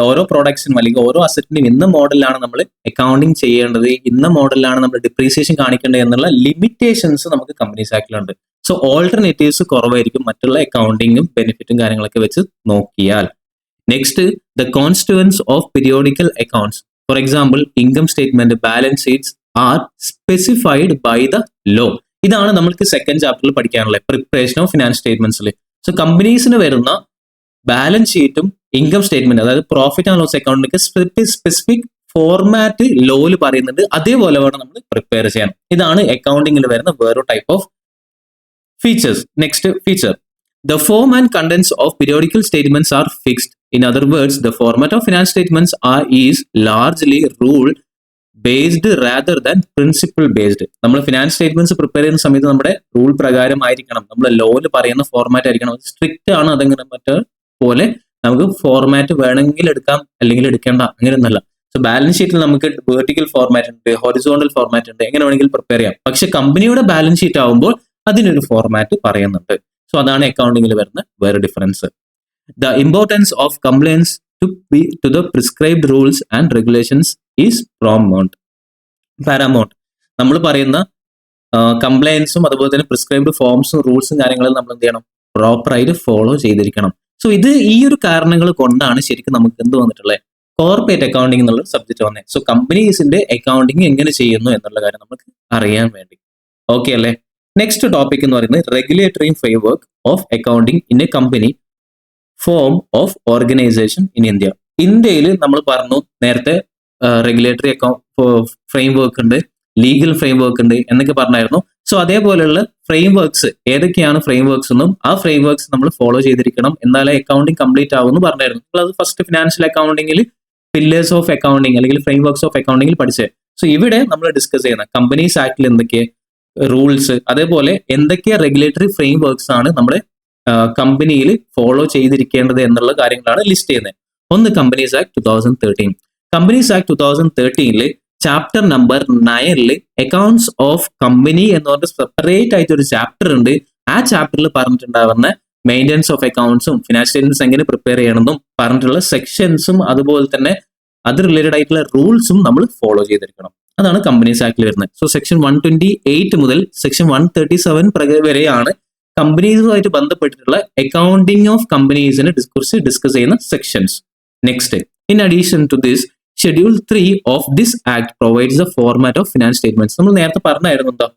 ഓരോ പ്രോഡക്ട്സിനും അല്ലെങ്കിൽ ഓരോ അസറ്റിനും ഇന്ന മോഡലിലാണ് നമ്മൾ അക്കൗണ്ടിങ് ചെയ്യേണ്ടത്, ഇന്ന മോഡലിലാണ് നമ്മൾ ഡിപ്രീസിയേഷൻ കാണിക്കേണ്ടത് എന്നുള്ള ലിമിറ്റേഷൻസ് നമുക്ക് കമ്പനീസ് ആക്ടിലുണ്ട്. സോ ഓൾട്ടർനേറ്റീവ്സ് കുറവായിരിക്കും മറ്റുള്ള അക്കൗണ്ടിങ്ങും ബെനിഫിറ്റും കാര്യങ്ങളൊക്കെ വെച്ച് നോക്കിയാൽ. Next, the constituents of periodical accounts. For example income statement, balance sheets are specified by the law. ഇതാണ് നമ്മൾക്ക് സെക്കൻഡ് ചാപ്റ്ററിൽ പഠിക്കാനുള്ളത്, പ്രിപ്പറേഷൻ ഓഫ് ഫിനാൻസ് സ്റ്റേറ്റ്മെന്റ്സിൽ. സോ കമ്പനീസിന് വരുന്ന ബാലൻസ് ഷീറ്റും ഇൻകം സ്റ്റേറ്റ്മെന്റ്, അതായത് പ്രോഫിറ്റ് ആൻഡ് ലോസ് അക്കൗണ്ടിലേക്ക് സ്പെസിഫിക് ഫോർമാറ്റ് ലോയിൽ പറയുന്നുണ്ട്. അതേപോലെ വേണം നമ്മൾ പ്രിപ്പയർ ചെയ്യാൻ. ഇതാണ് അക്കൗണ്ടിങ്ങിൽ വരുന്ന വേറൊരു type of features. Next feature, the form and contents of periodical statements are fixed. In other words, the format of finance statements is largely rule based rather than principle based. നമ്മൾ finance statements prepare ചെയ്യുന്ന സമയത്ത് നമ്മുടെ rule പ്രകാരമായിരിക്കണം, നമ്മൾ ലോയിൽ പറയുന്ന format ആയിരിക്കണം. Strict ആണ്, അതങ്ങനെ മറ്റേ പോലെ നമുക്ക് ഫോർമാറ്റ് വേണമെങ്കിൽ എടുക്കാം, അല്ലെങ്കിൽ എടുക്കേണ്ട, അങ്ങനെയൊന്നല്ല. സോ ബാലൻസ് ഷീറ്റിൽ നമുക്ക് വെർട്ടിക്കൽ ഫോർമാറ്റ് ഉണ്ട്, ഹൊറിസോണ്ടൽ ഫോർമാറ്റ് ഉണ്ട്, എങ്ങനെ വേണമെങ്കിൽ പ്രിപ്പയർ ചെയ്യാം. പക്ഷെ കമ്പനിയുടെ ബാലൻസ് ഷീറ്റ് ആവുമ്പോൾ അതിനൊരു ഫോർമാറ്റ് പറയുന്നുണ്ട്. സോ അതാണ് അക്കൗണ്ടിങ്ങിൽ വരുന്ന വേറെ difference. The importance of compliance to the prescribed rules and regulations is paramount. നമ്മൾ പറയുന്ന കംപ്ലയൻസും അതുപോലെ തന്നെ പ്രിസ്ക്രൈബ്ഡ് ഫോംസും റൂൾസും കാര്യങ്ങളും നമ്മൾ എന്ത് ചെയ്യണം, പ്രോപ്പറായിട്ട് ഫോളോ ചെയ്തിരിക്കണം. സോ ഇത് ഈ ഒരു കാരണങ്ങൾ കൊണ്ടാണ് ശരിക്കും നമുക്ക് എന്ത് വന്നിട്ടുള്ളത്, കോർപ്പറേറ്റ് അക്കൗണ്ടിങ് എന്നുള്ള സബ്ജക്ട് വന്നത്. സോ കമ്പനീസിന്റെ അക്കൗണ്ടിങ് എങ്ങനെ ചെയ്യുന്നു എന്നുള്ള കാര്യം നമുക്ക് അറിയാൻ വേണ്ടി. ഓക്കെ അല്ലേ? നെക്സ്റ്റ് ടോപ്പിക് എന്ന് പറയുന്നത് regulatory framework of accounting in a company form of organisation in India. ഇന്ത്യയിൽ നമ്മൾ പറഞ്ഞു നേരത്തെ റെഗുലേറ്ററി ഫ്രെയിംവർക്ക് ഉണ്ട്, ലീഗൽ ഫ്രെയിംവർക്ക് ഉണ്ട് എന്നൊക്കെ പറഞ്ഞായിരുന്നു. സോ അതേപോലെയുള്ള ഫ്രെയിംവർക്സ് ഏതൊക്കെയാണ് ഫ്രെയിംവർക്സ് എന്നും ആ ഫ്രെയിംവർക്സ് നമ്മൾ ഫോളോ ചെയ്തിരിക്കണം, എന്നാലേ അക്കൗണ്ടിങ് കംപ്ലീറ്റ് ആവുമെന്ന് പറഞ്ഞായിരുന്നു. നമ്മളത് ഫസ്റ്റ് ഫിനാൻഷ്യൽ അക്കൗണ്ടിങ്ങിൽ പില്ലേഴ്സ് ഓഫ് അക്കൗണ്ടിങ് അല്ലെങ്കിൽ ഫ്രെയിംവർക്സ് ഓഫ് അക്കൗണ്ടിങ്ങിൽ പഠിച്ചത്. സോ ഇവിടെ നമ്മൾ ഡിസ്കസ് ചെയ്യുന്ന കമ്പനീസ് ആക്ടിൽ എന്തൊക്കെ റൂൾസ്, അതേപോലെ എന്തൊക്കെ റെഗുലേറ്ററി ഫ്രെയിംവർക്സ് ആണ് നമ്മുടെ കമ്പനിയിൽ ഫോളോ ചെയ്തിരിക്കേണ്ടത് എന്നുള്ള കാര്യങ്ങളാണ് ലിസ്റ്റ് ചെയ്യുന്നത്. ഒന്ന് companies act 2013. Companies act 2013 chapter number 9 accounts of company എന്ന് പറഞ്ഞ സെപ്പറേറ്റ് ആയിട്ട് ഒരു ചാപ്റ്റർ ഉണ്ട്. ആ ചാപ്റ്ററിൽ പറഞ്ഞിട്ടുണ്ടാവുന്ന മെയിൻ്റെനൻസ് ഓഫ് അക്കൗണ്ട്സും ഫിനാൻഷ്യൽ സ്റ്റേറ്റ്മെന്റ്സ് എങ്ങനെ പ്രിപ്പയർ ചെയ്യണമെന്നും പറഞ്ഞിട്ടുള്ള സെക്ഷൻസും അതുപോലെ തന്നെ അത് റിലേറ്റഡ് ആയിട്ടുള്ള റൂൾസും നമ്മൾ ഫോളോ ചെയ്തിരിക്കണം. അതാണ് കമ്പനീസ് ആക്ടിൽ വരുന്നത്. സോ സെക്ഷൻ 128 മുതൽ സെക്ഷൻ 137 വരെയാണ് കമ്പനീസുമായിട്ട് ബന്ധപ്പെട്ടിട്ടുള്ള അക്കൗണ്ടിങ് ഓഫ് കമ്പനീസിനെ കുറിച്ച് ഡിസ്കസ് ചെയ്യുന്ന sections. Next, in addition to this schedule 3 of this act provides the format of finance statements. നമ്മൾ നേരത്തെ പറഞ്ഞായിരുന്നു എന്താ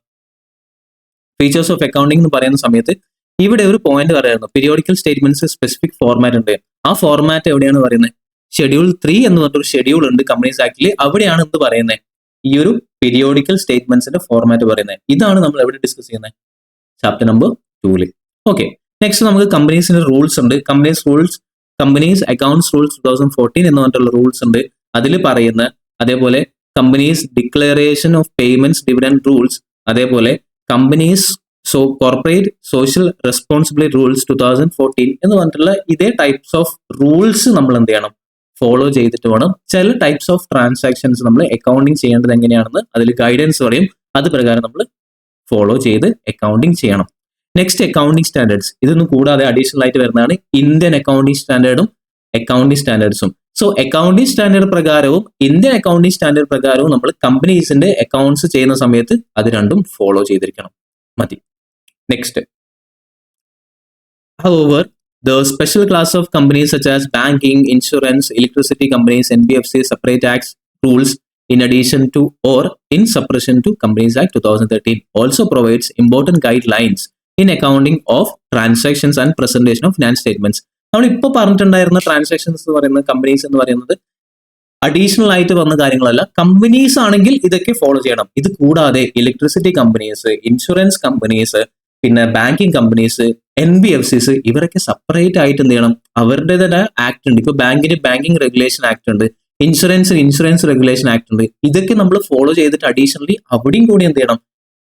ഫീച്ചേഴ്സ് ഓഫ് അക്കൗണ്ടിങ് എന്ന് പറയുന്ന സമയത്ത് ഇവിടെ ഒരു പോയിന്റ് പറയായിരുന്നു, പീരിയോഡിക്കൽ സ്റ്റേറ്റ്മെന്റ്സ് സ്പെസിഫിക് ഫോർമാറ്റ് ഉണ്ട്. ആ ഫോർമാറ്റ് എവിടെയാണ് പറയുന്നത്? ഷെഡ്യൂൾ 3 എന്ന് പറഞ്ഞൊരു ഷെഡ്യൂൾ ഉണ്ട് കമ്പനീസ് ആക്ടിൽ. അവിടെയാണ് എന്ത് പറയുന്നത്, ഈ ഒരു പീരിയോഡിക്കൽ സ്റ്റേറ്റ്മെന്റ്സിന്റെ ഫോർമാറ്റ് പറയുന്നത്. ഇതാണ് നമ്മൾ എവിടെ ഡിസ്കസ് ചെയ്യുന്നത്, ചാപ്റ്റർ നമ്പർ 2. ഓക്കെ, നെക്സ്റ്റ് നമുക്ക് കമ്പനീസിന്റെ റൂൾസ് ഉണ്ട്. കമ്പനീസ് അക്കൗണ്ട്സ് റൂൾസ് 2014 എന്ന് പറഞ്ഞിട്ടുള്ള റൂൾസ് ഉണ്ട്. അതിൽ പറയുന്ന അതേപോലെ companies declaration of payments dividend rules, അതേപോലെ companies corporate social responsibility rules 2014 എന്ന് പറഞ്ഞിട്ടുള്ള ഇതേ ടൈപ്സ് ഓഫ് റൂൾസ് നമ്മൾ എന്ത് ചെയ്യണം, ഫോളോ ചെയ്തിട്ട് വേണം ചില ടൈപ്സ് ഓഫ് ട്രാൻസാക്ഷൻസ് നമ്മൾ അക്കൗണ്ടിങ് ചെയ്യേണ്ടത് എങ്ങനെയാണെന്ന് അതിൽ ഗൈഡൻസ് പറയും. അത് പ്രകാരം നമ്മൾ ഫോളോ ചെയ്ത് അക്കൗണ്ടിങ് ചെയ്യണം. Next accounting standards. ഇതൊന്നും കൂടാതെ അഡീഷണൽ ആയിട്ട് വരുന്നതാണ് ഇന്ത്യൻ അക്കൗണ്ടിങ് സ്റ്റാൻഡേർഡും അക്കൗണ്ടിങ് സ്റ്റാൻഡേർഡ്സും. സോ അക്കൗണ്ടിങ് സ്റ്റാൻഡേർഡ് പ്രകാരവും ഇന്ത്യൻ അക്കൗണ്ടിങ് സ്റ്റാൻഡേർഡ് പ്രകാരവും നമ്മൾ കമ്പനീസിന്റെ അക്കൗണ്ട്സ് ചെയ്യുന്ന സമയത്ത് അത് രണ്ടും ഫോളോ ചെയ്തിരിക്കണം. മതി. Next, however, the special class of companies such as banking, insurance, electricity companies, NBFC, separate acts, rules in addition to or in suppression to Companies Act 2013 also provides important guidelines in accounting of transactions and presentation of finance statements. നമ്മൾ ഇപ്പോൾ പറഞ്ഞിട്ടുണ്ടായിരുന്ന transactions എന്ന് പറയുന്നത് companies എന്ന് പറയുന്നത് additional ആയിട്ട് വന്ന കാര്യങ്ങളല്ല. Companies ആണെങ്കിൽ ഇതൊക്കെ ഫോളോ ചെയ്യണം. ഇത് കൂടാതെ ഇലക്ട്രിസിറ്റി കമ്പനീസ്, ഇൻഷുറൻസ് കമ്പനീസ്, പിന്നെ ബാങ്കിങ് കമ്പനീസ്, NBFCs ഇവരൊക്കെ സെപ്പറേറ്റ് ആയിട്ട് എന്ത് ചെയ്യണം, അവരുടേതായ ആക്ട് ഉണ്ട്. ഇപ്പൊ ബാങ്കിന് ബാങ്കിങ് റെഗുലേഷൻ ആക്ട് ഉണ്ട്, ഇൻഷുറൻസ് റെഗുലേഷൻ ആക്ട് ഉണ്ട്. ഇതൊക്കെ നമ്മൾ ഫോളോ ചെയ്തിട്ട് അഡീഷണലി അവിടെയും കൂടി എന്ത് ചെയ്യണം,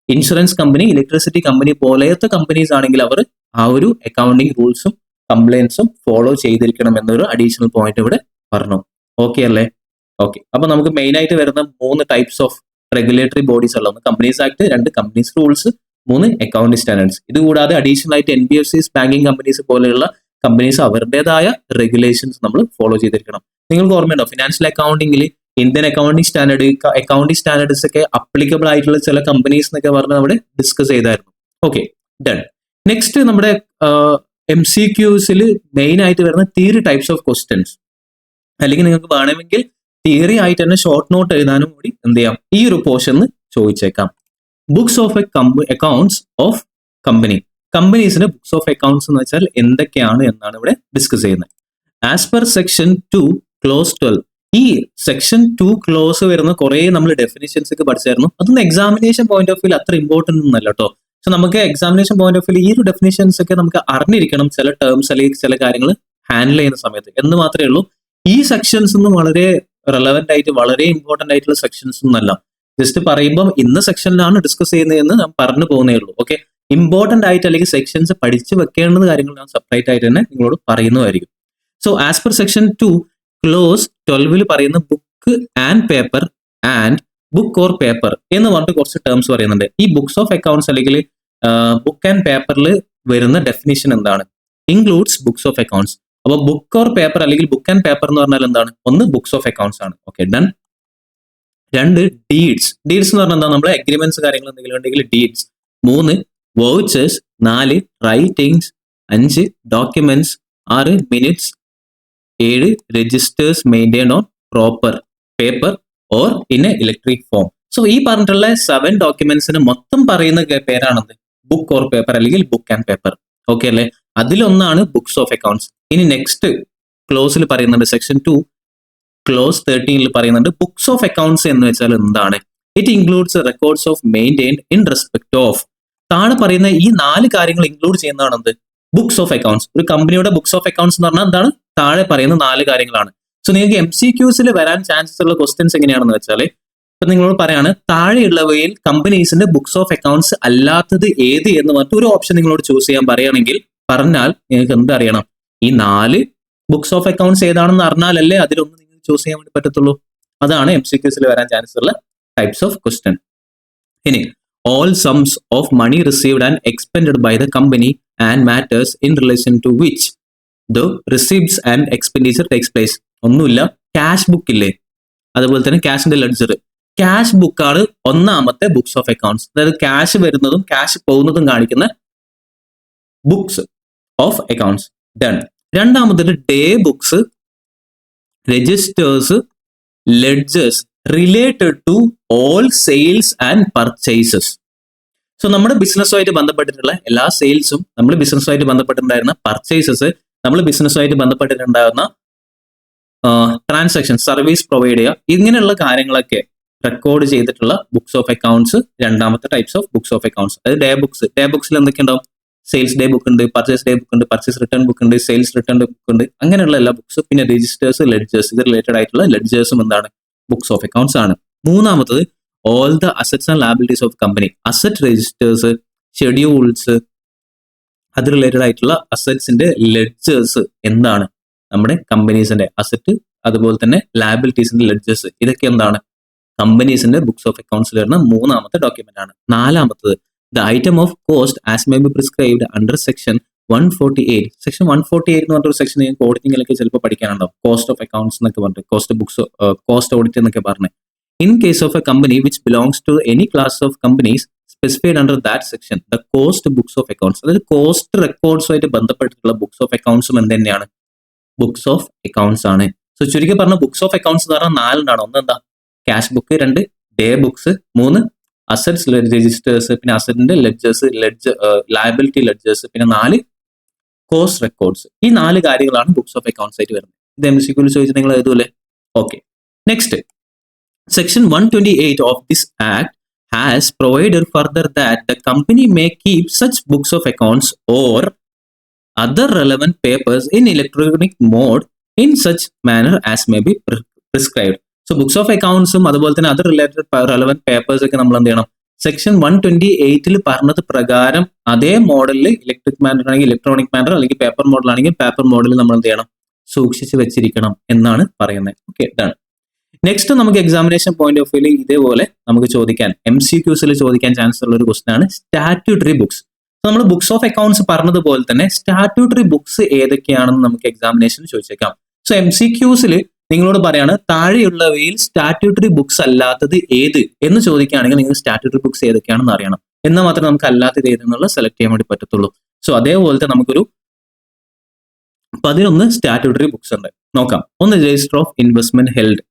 ഇൻഷുറൻസ് കമ്പനി, ഇലക്ട്രിസിറ്റി കമ്പനി പോലത്തെ കമ്പനീസ് ആണെങ്കിൽ അവർ ആ ഒരു അക്കൗണ്ടിങ് റൂൾസും കംപ്ലൈൻസും ഫോളോ ചെയ്തിരിക്കണം എന്നൊരു അഡീഷണൽ പോയിന്റ് ഇവിടെ പറഞ്ഞു. ഓക്കെ അല്ലേ? ഓക്കെ. അപ്പൊ നമുക്ക് മെയിൻ ആയിട്ട് വരുന്ന 3 ടൈപ്സ് ഓഫ് റെഗുലേറ്ററി ബോഡീസ് ഉള്ളത്: companies act, 2 companies rules, 3 accounting standards. ഇത് കൂടാതെ അഡീഷണൽ ആയിട്ട് NBFCs, ബാങ്കിങ് കമ്പനീസ് പോലെയുള്ള കമ്പനീസ് അവരുടേതായ റെഗുലേഷൻസ് നമ്മൾ ഫോളോ ചെയ്തിരിക്കണം. നിങ്ങൾക്ക് ഓർമ്മയുണ്ടോ, ഫിനാൻഷ്യൽ അക്കൗണ്ടിങ്ങിൽ ഇന്ത്യൻ അക്കൗണ്ടിങ് സ്റ്റാൻഡേർഡ്സ് ഒക്കെ അപ്ലിക്കബിൾ ആയിട്ടുള്ള ചില കമ്പനീസ് എന്നൊക്കെ പറഞ്ഞ് അവിടെ ഡിസ്കസ് ചെയ്തായിരുന്നു. Okay, done. നെക്സ്റ്റ് നമ്മുടെ MCQസിൽ മെയിൻ ആയിട്ട് വരുന്ന തിയറി ടൈപ്സ് ഓഫ് ക്വസ്റ്റ്യൻസ്, അല്ലെങ്കിൽ നിങ്ങൾക്ക് വേണമെങ്കിൽ തിയറി ആയിട്ട് തന്നെ ഷോർട്ട് നോട്ട് എഴുതാനും കൂടി എന്ത് ചെയ്യാം, ഈ ഒരു പോർഷന് ചോദിച്ചേക്കാം. Books of accounts of company. കമ്പനീസിന്റെ ബുക്സ് ഓഫ് അക്കൗണ്ട്സ് എന്ന് വെച്ചാൽ എന്തൊക്കെയാണ് എന്നാണ് ഇവിടെ ഡിസ്കസ് ചെയ്യുന്നത്. As per section 2 clause 12. ഈ സെക്ഷൻ 2 ക്ലോസ് വരുന്ന കുറെ നമ്മൾ ഡെഫിനിഷൻസ് ഒക്കെ പഠിച്ചായിരുന്നു. അതൊന്നും എക്സാമിനേഷൻ പോയിന്റ് ഓഫ് വ്യൂ അത്ര ഇമ്പോർട്ടന്റ് ഒന്നല്ല കേട്ടോ. സോ നമുക്ക് എക്സാമിനേഷൻ പോയിന്റ് ഓഫ് വ്യൂ ഈ ഒരു ഡെഫിനിഷൻസ് ഒക്കെ നമുക്ക് അറിഞ്ഞിരിക്കണം, ചില ടേംസ് അല്ലെങ്കിൽ ചില കാര്യങ്ങൾ ഹാൻഡിൽ ചെയ്യുന്ന സമയത്ത് എന്ന് മാത്രമേ ഉള്ളൂ. ഈ സെക്ഷൻസ് ഒന്നും വളരെ റെലവെന്റ് ആയിട്ട് വളരെ ഇമ്പോർട്ടന്റ് ആയിട്ടുള്ള സെക്ഷൻസ് ഒന്നല്ല. ജസ്റ്റ് പറയുമ്പോൾ ഇന്ന സെക്ഷനിലാണ് ഡിസ്കസ് ചെയ്യുന്നതെന്ന് ഞാൻ പറഞ്ഞു പോകുന്നേ ഉള്ളൂ. ഓക്കെ, ഇമ്പോർട്ടന്റ് ആയിട്ട് അല്ലെങ്കിൽ സെക്ഷൻസ് പഠിച്ചു വെക്കേണ്ടുന്ന കാര്യങ്ങൾ ഞാൻ സെപ്പറേറ്റ് ആയിട്ട് തന്നെ നിങ്ങളോട് പറയുന്നതായിരിക്കും. So as per section 2 clause 12 പറയുന്ന book and paper and book or paper എന്ന് പറഞ്ഞിട്ട് കുറച്ച് ടേംസ് പറയുന്നുണ്ട്. ഈ ബുക്സ് ഓഫ് അക്കൗണ്ട്സ് അല്ലെങ്കിൽ ബുക്ക് ആൻഡ് പേപ്പറിൽ വരുന്ന ഡെഫിനിഷൻ എന്താണ്? Includes books of accounts. അപ്പൊ ബുക്ക് ഓർ പേപ്പർ അല്ലെങ്കിൽ ബുക്ക് ആൻഡ് പേപ്പർ എന്ന് പറഞ്ഞാൽ എന്താണ്? ഒന്ന് ബുക്സ് ഓഫ് അക്കൗണ്ട്സ് ആണ്. Okay, done. 2 ഡീഡ്സ്. ഡീഡ്സ് എന്ന് പറഞ്ഞാൽ എന്താ? നമ്മുടെ അഗ്രിമെന്റ്സ് കാര്യങ്ങൾ എന്തെങ്കിലും ഉണ്ടെങ്കിൽ deeds. 3 vouchers. 4 writings. 5 documents. 6 minutes. 7 registers maintain on proper paper or in A electric form. So ഈ പറഞ്ഞിട്ടുള്ള 7 ഡോക്യുമെന്റ്സിന് മൊത്തം പറയുന്ന പേരാണത് ബുക്ക് ഓർ പേപ്പർ അല്ലെങ്കിൽ ബുക്ക് ആൻഡ് പേപ്പർ. ഓക്കെ അല്ലേ? അതിലൊന്നാണ് ബുക്സ് ഓഫ് അക്കൗണ്ട്സ്. ഇനി നെക്സ്റ്റ് ക്ലോസിൽ പറയുന്നുണ്ട്, സെക്ഷൻ 2 ക്ലോസ് 13 പറയുന്നുണ്ട് ബുക്സ് ഓഫ് അക്കൗണ്ട്സ് എന്ന് വെച്ചാൽ എന്താണ്? It includes records of maintained in respect of. താഴെ പറയുന്ന ഈ 4 കാര്യങ്ങൾ ഇൻക്ലൂഡ് ചെയ്യുന്നതാണ് എന്ത്? Books of accounts. ഒരു കമ്പനിയുടെ ബുക്സ് ഓഫ് അക്കൗണ്ട്സ് എന്ന് പറഞ്ഞാൽ എന്താണ്? താഴെ പറയുന്ന 4 കാര്യങ്ങളാണ്. സോ നിങ്ങൾക്ക് MCQസിൽ വരാൻ ചാൻസസ് ഉള്ള ക്വസ്റ്റ്യൻസ് എങ്ങനെയാണെന്ന് വെച്ചാൽ, ഇപ്പൊ നിങ്ങളോട് പറയാണ് താഴെയുള്ളവയിൽ കമ്പനീസിന്റെ ബുക്സ് ഓഫ് അക്കൗണ്ട്സ് അല്ലാത്തത് ഏത് എന്ന് പറഞ്ഞിട്ട് ഒരു ഓപ്ഷൻ നിങ്ങളോട് ചൂസ് ചെയ്യാൻ പറയുകയാണെങ്കിൽ പറഞ്ഞാൽ നിങ്ങൾക്ക് എന്തറിയണം? ഈ 4 ബുക്സ് ഓഫ് അക്കൗണ്ട്സ് ഏതാണെന്ന് അറിഞ്ഞാലല്ലേ അതിലൊന്ന് നിങ്ങൾക്ക് ചൂസ് ചെയ്യാൻ വേണ്ടി പറ്റത്തുള്ളൂ. അതാണ് MCQസിൽ വരാൻ ചാൻസ് ഉള്ള ടൈപ്സ് ഓഫ് ക്വസ്റ്റ്യൻ. ഇനി all sums of money received and expended by the company and matters in relation to which the receipts and expenditure takes place. ഒന്നുമില്ല, ക്യാഷ് ബുക്ക് ഇല്ലേ, അതുപോലെ തന്നെ ക്യാഷിന്റെ ലെഡ്ജർ. ക്യാഷ് ബുക്കാണ് ഒന്നാമത്തെ ബുക്സ് ഓഫ് അക്കൗണ്ട്സ്. അതായത് cash വരുന്നതും ക്യാഷ് പോകുന്നതും കാണിക്കുന്ന ബുക്സ് ഓഫ് അക്കൗണ്ട്സ്. ഡൺ. രണ്ടാമത്തേത് day books, registers, ledgers related to all sales and purchases. So നമ്മുടെ ബിസിനസ്സുമായിട്ട് ബന്ധപ്പെട്ടിട്ടുള്ള എല്ലാ സെയിൽസും, നമ്മൾ ബിസിനസ്സുമായിട്ട് ബന്ധപ്പെട്ടിട്ടുണ്ടായിരുന്ന പർച്ചേസസ്, നമ്മൾ ബിസിനസ്സുമായിട്ട് ബന്ധപ്പെട്ടിട്ടുണ്ടാകുന്ന ട്രാൻസാക്ഷൻ, സർവീസ് പ്രൊവൈഡ് ചെയ്യുക, ഇങ്ങനെയുള്ള കാര്യങ്ങളൊക്കെ റെക്കോർഡ് ചെയ്തിട്ടുള്ള ബുക്സ് ഓഫ് അക്കൗണ്ട്സ് രണ്ടാമത്തെ types of books of accounts. അതായത് ഡേ ബുക്സ്. ഡേ ബുക്സിൽ എന്തൊക്കെ ഉണ്ടാവും? സെയിൽസ് ഡേ ബുക്ക് ഉണ്ട്, പർച്ചേസ് ഡേ ബുക്ക് ഉണ്ട്, പർച്ചേസ് റിട്ടേൺ ബുക്ക് ഉണ്ട്, സെയിൽസ് റിട്ടേൺ ബുക്ക് ഉണ്ട്, അങ്ങനെയുള്ള എല്ലാ ബുക്സ്. പിന്നെ രജിസ്റ്റേഴ്സ്, ലെഡ്ജേഴ്സ്, ഇത് റിലേറ്റഡ് ആയിട്ടുള്ള ലെഡ്ജേഴ്സും എന്താണ്? ബുക്സ് ഓഫ് അക്കൗണ്ട്സ് ആണ്. മൂന്നാമത്തത് all the assets and liabilities of company. Asset registers, schedules, അത് റിലേറ്റഡ് ആയിട്ടുള്ള അസറ്റ്സിന്റെ ലെഡ്ജേഴ്സ് എന്താണ്? നമ്മുടെ കമ്പനീസിന്റെ അസറ്റ്, അതുപോലെ തന്നെ ലയബിലിറ്റീസിന്റെ ലെഡ്ജേഴ്സ്, ഇതൊക്കെ എന്താണ്? കമ്പനീസിന്റെ ബുക്സ് ഓഫ് അക്കൗണ്ട്സിൽ വരുന്ന മൂന്നാമത്തെ ഡോക്യുമെന്റ് ആണ്. നാലാമത്തത് the item of cost as may be prescribed under section 148. Section 148 എന്ന് പറഞ്ഞൊരു സെക്ഷൻ നിങ്ങൾക്ക് ഓഡിറ്റിംഗിലൊക്കെ ചിലപ്പോൾ പഠിക്കാനുണ്ടാവും. കോസ്റ്റ് ഓഫ് അക്കൗണ്ട്സ് എന്നൊക്കെ പറഞ്ഞിട്ട് കോസ്റ്റ് ബുക്സ് കോസ്റ്റ് ഓഡിറ്റ് എന്നൊക്കെ പറഞ്ഞ്. In case of a company which belongs to any class of companies specified under that section the cost books of accounts, അതായത് cost റെക്കോർഡ്സുമായിട്ട് ബന്ധപ്പെട്ടിട്ടുള്ള ബുക്സ് ഓഫ് അക്കൗണ്ട്സും എന്ത് തന്നെയാണ്? ബുക്സ് ഓഫ് അക്കൗണ്ട്സ് ആണ്. So ചുരുക്കി പറഞ്ഞ ബുക്സ് ഓഫ് അക്കൗണ്ട്സ് എന്ന് പറഞ്ഞാൽ 4 ഒന്ന് എന്താ? Cash book, 2 day books, 3 assets registers, പിന്നെ അസറ്റിന്റെ ലെഡ്ജേഴ്സ്, ലയബിലിറ്റി ലെഡ്ജേഴ്സ്, പിന്നെ 4 കോസ്റ്റ് റെക്കോർഡ്സ്. ഈ 4 കാര്യങ്ങളാണ് ബുക്സ് ഓഫ് അക്കൗണ്ട്സ് ആയിട്ട് വരുന്നത്. ഇത് MCQ ചോദിച്ചാൽ നിങ്ങൾ എഴുതൂല്ലേ? Okay. Next, section 128 of this act has provided further that the company may keep such books of accounts or other relevant papers in electronic mode in such manner as may be prescribed. So books of accounts അതുപോലെ തന്നെ other relevant papers ഒക്കെ നമ്മൾ എന്ത് ചെയ്യണം? Section 128 പറഞ്ഞത് പ്രകാരം അതേ മോഡലിൽ ഇലക്ട്രിക് മാനർ ആണെങ്കിൽ ഇലക്ട്രോണിക് മാനർ, അല്ലെങ്കിൽ പേപ്പർ മോഡൽ ആണെങ്കിൽ പേപ്പർ മോഡലിൽ നമ്മൾ എന്ത് ചെയ്യണം? സൂക്ഷിച്ച് വെച്ചിരിക്കണം എന്നാണ് പറയുന്നത്. Okay, done. നെക്സ്റ്റ് നമുക്ക് എക്സാമിനേഷൻ പോയിന്റ് ഓഫ് വ്യൂ ഇതേപോലെ നമുക്ക് ചോദിക്കാൻ MCQസിൽ ചോദിക്കാൻ ചാൻസ് ഉള്ള ഒരു ക്വസ്റ്റൻ ആണ് സ്റ്റാറ്റ്യൂട്ടറി ബുക്സ്. നമ്മൾ ബുക്സ് ഓഫ് അക്കൗണ്ട്സ് പറഞ്ഞതുപോലെ തന്നെ സ്റ്റാറ്റ്യൂട്ടറി ബുക്സ് ഏതൊക്കെയാണെന്ന് നമുക്ക് എക്സാമിനേഷന് ചോദിച്ചേക്കാം. സോ MCQസിൽ നിങ്ങളോട് പറയാണ് താഴെയുള്ളവയിൽ സ്റ്റാറ്റ്യൂട്ടറി ബുക്സ് അല്ലാത്തത് ഏത് എന്ന് ചോദിക്കുകയാണെങ്കിൽ നിങ്ങൾ സ്റ്റാറ്റ്യൂട്ടറി ബുക്സ് ഏതൊക്കെയാണെന്ന് അറിയണം. എന്നാൽ മാത്രമേ നമുക്ക് അല്ലാത്തത് ഏതെന്നുള്ള സെലക്ട് ചെയ്യാൻ വേണ്ടി പറ്റത്തുള്ളൂ. സോ അതേപോലത്തെ നമുക്കൊരു 11 സ്റ്റാറ്റ്യൂട്ടറി ബുക്സ് ഉണ്ട്. നോക്കാം. ഒന്ന് register of investment held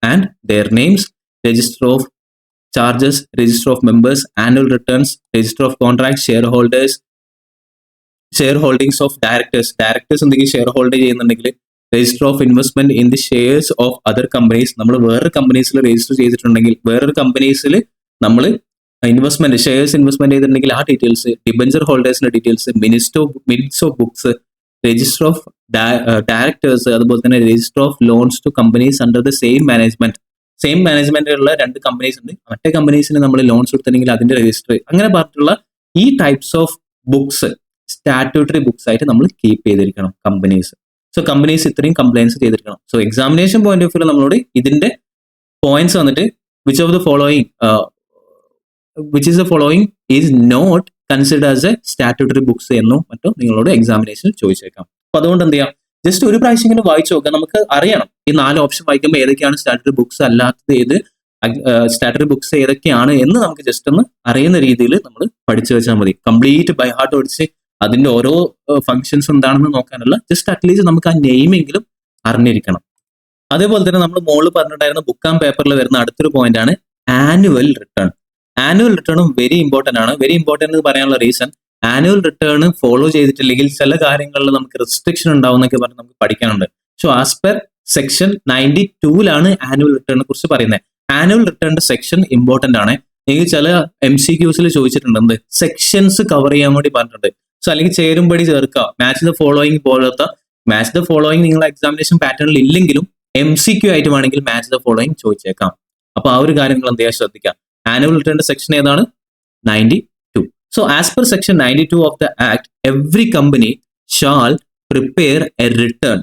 and their names, register of charges, register of members, annual returns, register of contracts, shareholders, shareholdings of directors എന്തെങ്കിലും ഷെയർ ഹോൾഡ് ചെയ്യുന്നുണ്ടെങ്കിൽ register of investment in the shares of other companies, നമ്മൾ വേറൊരു കമ്പനീസിൽ register ചെയ്തിട്ടുണ്ടെങ്കിൽ വേറൊരു കമ്പനീസിൽ നമ്മൾ investment shares investment ചെയ്തിട്ടുണ്ടെങ്കിൽ ആ details, debenture ഹോൾഡേഴ്സിന്റെ details, minutes of books, register of directors, അതുപോലെ തന്നെ register of loans to companies under the same മാനേജ്മെന്റിലുള്ള 2 കമ്പനീസ് ഉണ്ട്. മറ്റേ കമ്പനീസിന് നമ്മൾ ലോൺസ് കൊടുത്തിട്ടുണ്ടെങ്കിൽ അതിന്റെ രജിസ്റ്റർ, അങ്ങനെ പറഞ്ഞിട്ടുള്ള ഈ types of books statutory books ആയിട്ട് നമ്മൾ കീപ്പ് ചെയ്തിരിക്കണം കമ്പനീസ്. സോ കമ്പനീസ് ഇത്രയും കംപ്ലൈൻസ് ചെയ്തിരിക്കണം. So examination point of view നമ്മളോട് ഇതിന്റെ പോയിന്റ്സ് വന്നിട്ട് which of the following is not consider as a statutory books എന്നോ മറ്റോ നിങ്ങളോട് എക്സാമിനേഷൻ ചോദിച്ചേക്കാം. അപ്പൊ അതുകൊണ്ട് എന്ത് ചെയ്യാം, ജസ്റ്റ് ഒരു പ്രാവശ്യം ഇങ്ങനെ വായിച്ചു നോക്കാം. നമുക്ക് അറിയണം ഈ 4 ഓപ്ഷൻ വായിക്കുമ്പോൾ ഏതൊക്കെയാണ് സ്റ്റാറ്റ്യൂട്ടറി ബുക്സ് അല്ലാത്തത്, ഏത് സ്റ്റാറ്ററി ബുക്സ് ഏതൊക്കെയാണ് എന്ന് നമുക്ക് ജസ്റ്റ് ഒന്ന് അറിയുന്ന രീതിയിൽ നമ്മൾ പഠിച്ചു വെച്ചാൽ മതി. കംപ്ലീറ്റ് ബൈ ഹാർട്ട് പഠിച്ച് അതിന്റെ ഓരോ ഫങ്ഷൻസ് എന്താണെന്ന് നോക്കാനല്ല, ജസ്റ്റ് അറ്റ്ലീസ്റ്റ് നമുക്ക് ആ നെയിമെങ്കിലും അറിഞ്ഞിരിക്കണം. അതേപോലെ തന്നെ നമ്മൾ മോള് പറഞ്ഞിട്ടായിരുന്ന ബുക്ക് ആൻഡ് പേപ്പറിൽ വരുന്ന അടുത്തൊരു പോയിന്റ് ആണ് ആനുവൽ റിട്ടേൺ. ആനുവൽ റിട്ടേണും വെരി ഇമ്പോർട്ടന്റ് ആണ്. വെരി ഇമ്പോർട്ടന്റ് എന്ന് പറയാനുള്ള റീസൺ, ആനുവൽ റിട്ടേൺ ഫോളോ ചെയ്തിട്ടില്ലെങ്കിൽ ചില കാര്യങ്ങളിൽ നമുക്ക് റെസ്ട്രിക്ഷൻ ഉണ്ടാവും എന്നൊക്കെ പറഞ്ഞ് നമുക്ക് പഠിക്കാനുണ്ട്. So as per section 92 annual റിട്ടേണിനെ കുറിച്ച് പറയുന്നത്. ആനുവൽ റിട്ടേണിന്റെ സെക്ഷൻ ഇമ്പോർട്ടന്റ് ആണ്. എനിക്ക് ചില MCQസിൽ ചോദിച്ചിട്ടുണ്ട് എന്ത് സെക്ഷൻസ് കവർ ചെയ്യാൻ വേണ്ടി പറഞ്ഞിട്ടുണ്ട്. സോ അല്ലെങ്കിൽ ചേരുംപടി ചേർക്കുക, മാച്ച് ദ ഫോളോയിങ് പോലത്തെ മാച്ച് ദ ഫോളോയിങ് നിങ്ങളുടെ എക്സാമിനേഷൻ പാറ്റേണിൽ ഇല്ലെങ്കിലും MCQ ആയിട്ട് വേണമെങ്കിൽ മാച്ച് ദ ഫോളോയിങ് ചോദിച്ചേക്കാം. അപ്പൊ ആ ഒരു കാര്യം നിങ്ങൾ എന്ത് ചെയ്യാൻ ശ്രദ്ധിക്കാം. ആനുവൽ റിട്ടേണിന്റെ സെക്ഷൻ ഏതാണ്? 92. So as per section 92 of the act, every company shall prepare a return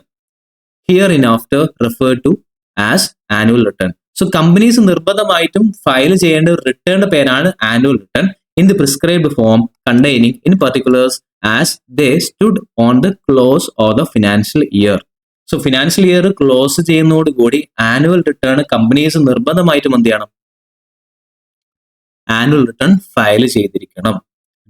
hereinafter referred to as annual return. So companies നിർബന്ധമായിട്ടും ഫയൽ ചെയ്യേണ്ട ഒരു റിട്ടേണിന്റെ പേരാണ് annual return in the prescribed form containing in particulars as they stood on the close of the financial year. So financial year clause ചെയ്യുന്നതോടുകൂടി annual return companies നിർബന്ധമായിട്ടും എന്ത് ചെയ്യണം? Annual return file ചെയ്തിരിക്കണം.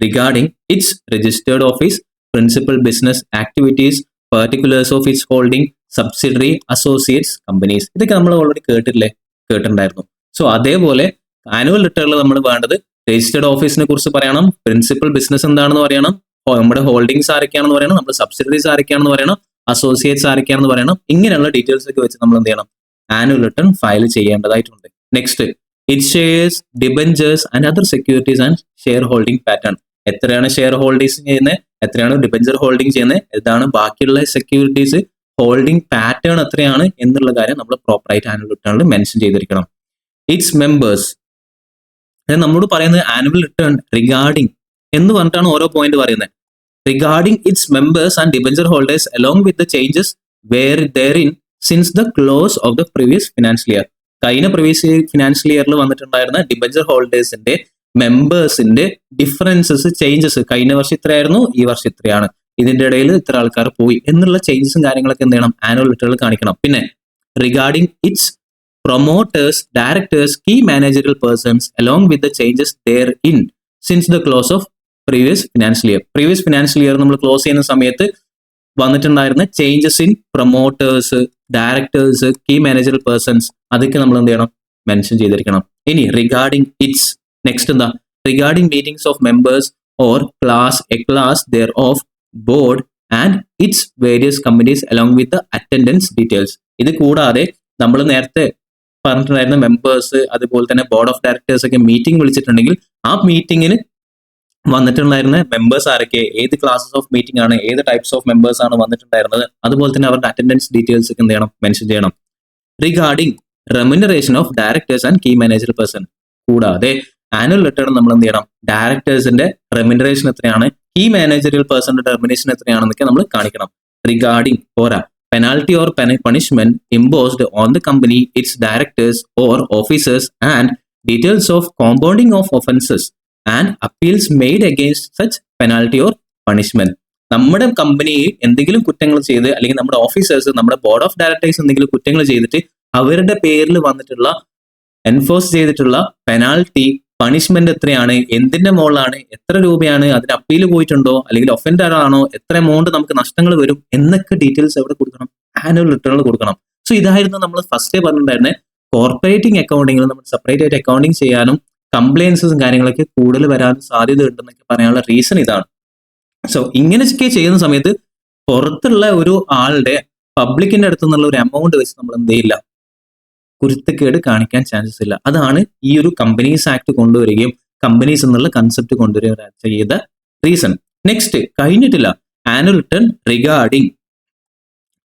Regarding its registered office, principal business activities, particulars of its holding, subsidiary, associates, companies. ഇതൊക്കെ നമ്മൾ already കേട്ടിട്ടുണ്ടായിരുന്നു. So അതേപോലെ annual റിട്ടേണിൽ നമ്മൾ വേണ്ടത് രജിസ്റ്റേർഡ് ഓഫീസിനെ കുറിച്ച് പറയണം, പ്രിൻസിപ്പൽ ബിസിനസ് എന്താണെന്ന് പറയണം, നമ്മുടെ ഹോൾഡിംഗ്സ് ആരൊക്കെയാണെന്ന് പറയണം, നമ്മുടെ സബ്സിഡറീസ് ആരൊക്കെയാണെന്ന് പറയണം, അസോസിയേറ്റ്സ് ആരൊക്കെയാണെന്ന് പറയണം. ഇങ്ങനെയുള്ള ഡീറ്റെയിൽസ് ഒക്കെ വെച്ച് നമ്മൾ എന്ത് ചെയ്യണം? ആനുവൽ റിട്ടേൺ ഫയൽ ചെയ്യേണ്ടതായിട്ടുണ്ട്. Next, it shares, debentures and other securities and share holding pattern. എത്രയാണ് ഷെയർ ഹോൾഡിങ്സ് ചെയ്യുന്നത്, എത്രയാണ് ഡിബഞ്ചർ ഹോൾഡിംഗ് ചെയ്യുന്നത്, ഏതാണ് ബാക്കിയുള്ള സെക്യൂരിറ്റീസ്, ഹോൾഡിംഗ് പാറ്റേൺ എത്രയാണ് എന്നുള്ള കാര്യം നമ്മൾ പ്രോപ്പറായിട്ട് ആനുവൽ റിട്ടേണിൽ മെൻഷൻ ചെയ്തിരിക്കണം. ഇറ്റ്സ് മെമ്പേഴ്സ്, നമ്മളോട് പറയുന്നത് ആനുവൽ റിട്ടേൺ റിഗാർഡിംഗ് എന്ന് പറഞ്ഞിട്ടാണ് ഓരോ പോയിന്റ് പറയുന്നത്. Regarding its members and debenture holders along with the changes where therein since the close of the previous financial year. കഴിഞ്ഞ പ്രീവിയസ് ഫിനാൻഷ്യൽ ഇയറിൽ വന്നിട്ടുണ്ടായിരുന്ന ഡിബഞ്ചർ ഹോൾഡേഴ്സിന്റെ മെമ്പേഴ്സിന്റെ ഡിഫറൻസസ് ചേഞ്ചസ് കഴിഞ്ഞ വർഷം ഇത്രയായിരുന്നു, ഈ വർഷം ഇത്രയാണ്, ഇതിന്റെ ഇടയിൽ ഇത്ര ആൾക്കാർ പോയി എന്നുള്ള ചേഞ്ചസും കാര്യങ്ങളൊക്കെ എന്ത് ചെയ്യണം, ആനുവൽ റിട്ടേണിൽ കാണിക്കണം. പിന്നെ regarding its promoters, directors, key managerial persons along with the changes therein since the close of previous financial year. Previous financial year നമ്മൾ ക്ലോസ് ചെയ്യുന്ന സമയത്ത് വന്നിട്ടുണ്ടായിരുന്ന changes in promoters, directors, key managerial persons അതൊക്കെ നമ്മൾ എന്ത് ചെയ്യണം, mention ചെയ്തിരിക്കണം. ഇനി റിഗാർഡിംഗ് ഇറ്റ്സ് നെക്സ്റ്റ് എന്താ, regarding meetings of members or a class thereof board and its various companies along with attendance details. ഇത് കൂടാതെ നമ്മൾ നേരത്തെ പറഞ്ഞിട്ടുണ്ടായിരുന്ന മെമ്പേഴ്സ് അതുപോലെ തന്നെ ബോർഡ് ഓഫ് ഡയറക്ടേഴ്സ് ഒക്കെ മീറ്റിംഗ് വിളിച്ചിട്ടുണ്ടെങ്കിൽ ആ മീറ്റിംഗിന് വന്നിട്ടുണ്ടായിരുന്ന മെമ്പേഴ്സ് ആരൊക്കെ, ഏത് ക്ലാസസ് ഓഫ് മീറ്റിംഗ് ആണ്, ഏത് ടൈപ്സ് ഓഫ് മെമ്പേഴ്സ് ആണ് വന്നിട്ടുണ്ടായിരുന്നത്, അതുപോലെ തന്നെ അവരുടെ അറ്റൻഡൻസ് ഡീറ്റെയിൽസ് ഒക്കെ എന്ത് ചെയ്യണം, മെൻഷൻ ചെയ്യണം. Regarding remuneration of directors and key manager person. കൂടാതെ ആനുവൽ റിട്ടേൺ നമ്മൾ എന്ത് ചെയ്യണം, ഡയറക്ടേഴ്സിന്റെ റെമ്യൂണറേഷൻ എത്രയാണ്, കീ മാനേജറിയൽ പേഴ്സന്റെ റെമ്യൂണറേഷൻ എത്രയാണെന്നൊക്കെ നമ്മൾ കാണിക്കണം. റിഗാർഡിംഗ് പോരാ, penalty or punishment imposed on the company, its directors or officers, and details of compounding of offences and appeals made against such penalty or punishment. നമ്മുടെ കമ്പനി എന്തെങ്കിലും കുറ്റങ്ങൾ ചെയ്ത് അല്ലെങ്കിൽ നമ്മുടെ ഓഫീസേഴ്സ്, നമ്മുടെ ബോർഡ് ഓഫ് ഡയറക്ടേഴ്സ് എന്തെങ്കിലും കുറ്റങ്ങൾ ചെയ്തിട്ട് അവരുടെ പേരിൽ വന്നിട്ടുള്ള എൻഫോഴ്സ് ചെയ്തിട്ടുള്ള പെനാൽറ്റി, പണിഷ്മെന്റ് എത്രയാണ്, എന്തിന്റെ മുകളിലാണ്, എത്ര രൂപയാണ്, അതിന് അപ്പീൽ പോയിട്ടുണ്ടോ അല്ലെങ്കിൽ ഒഫൻഡർ ആണോ, എത്ര എമൗണ്ട് നമുക്ക് നഷ്ടങ്ങൾ വരും എന്നൊക്കെ ഡീറ്റെയിൽസ് എവിടെ കൊടുക്കണം, ആനുവൽ റിട്ടേണിൽ കൊടുക്കണം. സോ ഇതായിരുന്നു നമ്മൾ ഫസ്റ്റേ പറഞ്ഞിട്ടുണ്ടായിരുന്നത്. കോർപ്പറേറ്റിംഗ് അക്കൗണ്ടിങ്ങിൽ നമ്മൾ സെപ്പറേറ്റ് ആയിട്ട് അക്കൗണ്ടിങ് ചെയ്യാനും കംപ്ലയൻസും കാര്യങ്ങളൊക്കെ കൂടുതൽ വരാൻ സാധ്യത ഉണ്ടെന്നൊക്കെ പറയാനുള്ള റീസൺ ഇതാണ്. സോ ഇങ്ങനെയൊക്കെ ചെയ്യുന്ന സമയത്ത് പുറത്തുള്ള ഒരു ആളുടെ പബ്ലിക്കിന്റെ അടുത്ത് നിന്നുള്ള ഒരു എമൗണ്ട് വെച്ച് നമ്മൾ എന്ത് ചെയ്യില്ല, കുരുത്തക്കേട് കാണിക്കാൻ ചാൻസസ് ഇല്ല. അതാണ് ഈ ഒരു കമ്പനീസ് ആക്ട് കൊണ്ടുവരികയും കമ്പനീസ് എന്നുള്ള കൺസെപ്റ്റ് കൊണ്ടുവരികയും ചെയ്ത റീസൺ. നെക്സ്റ്റ് കഴിഞ്ഞിട്ടില്ല, annual return regarding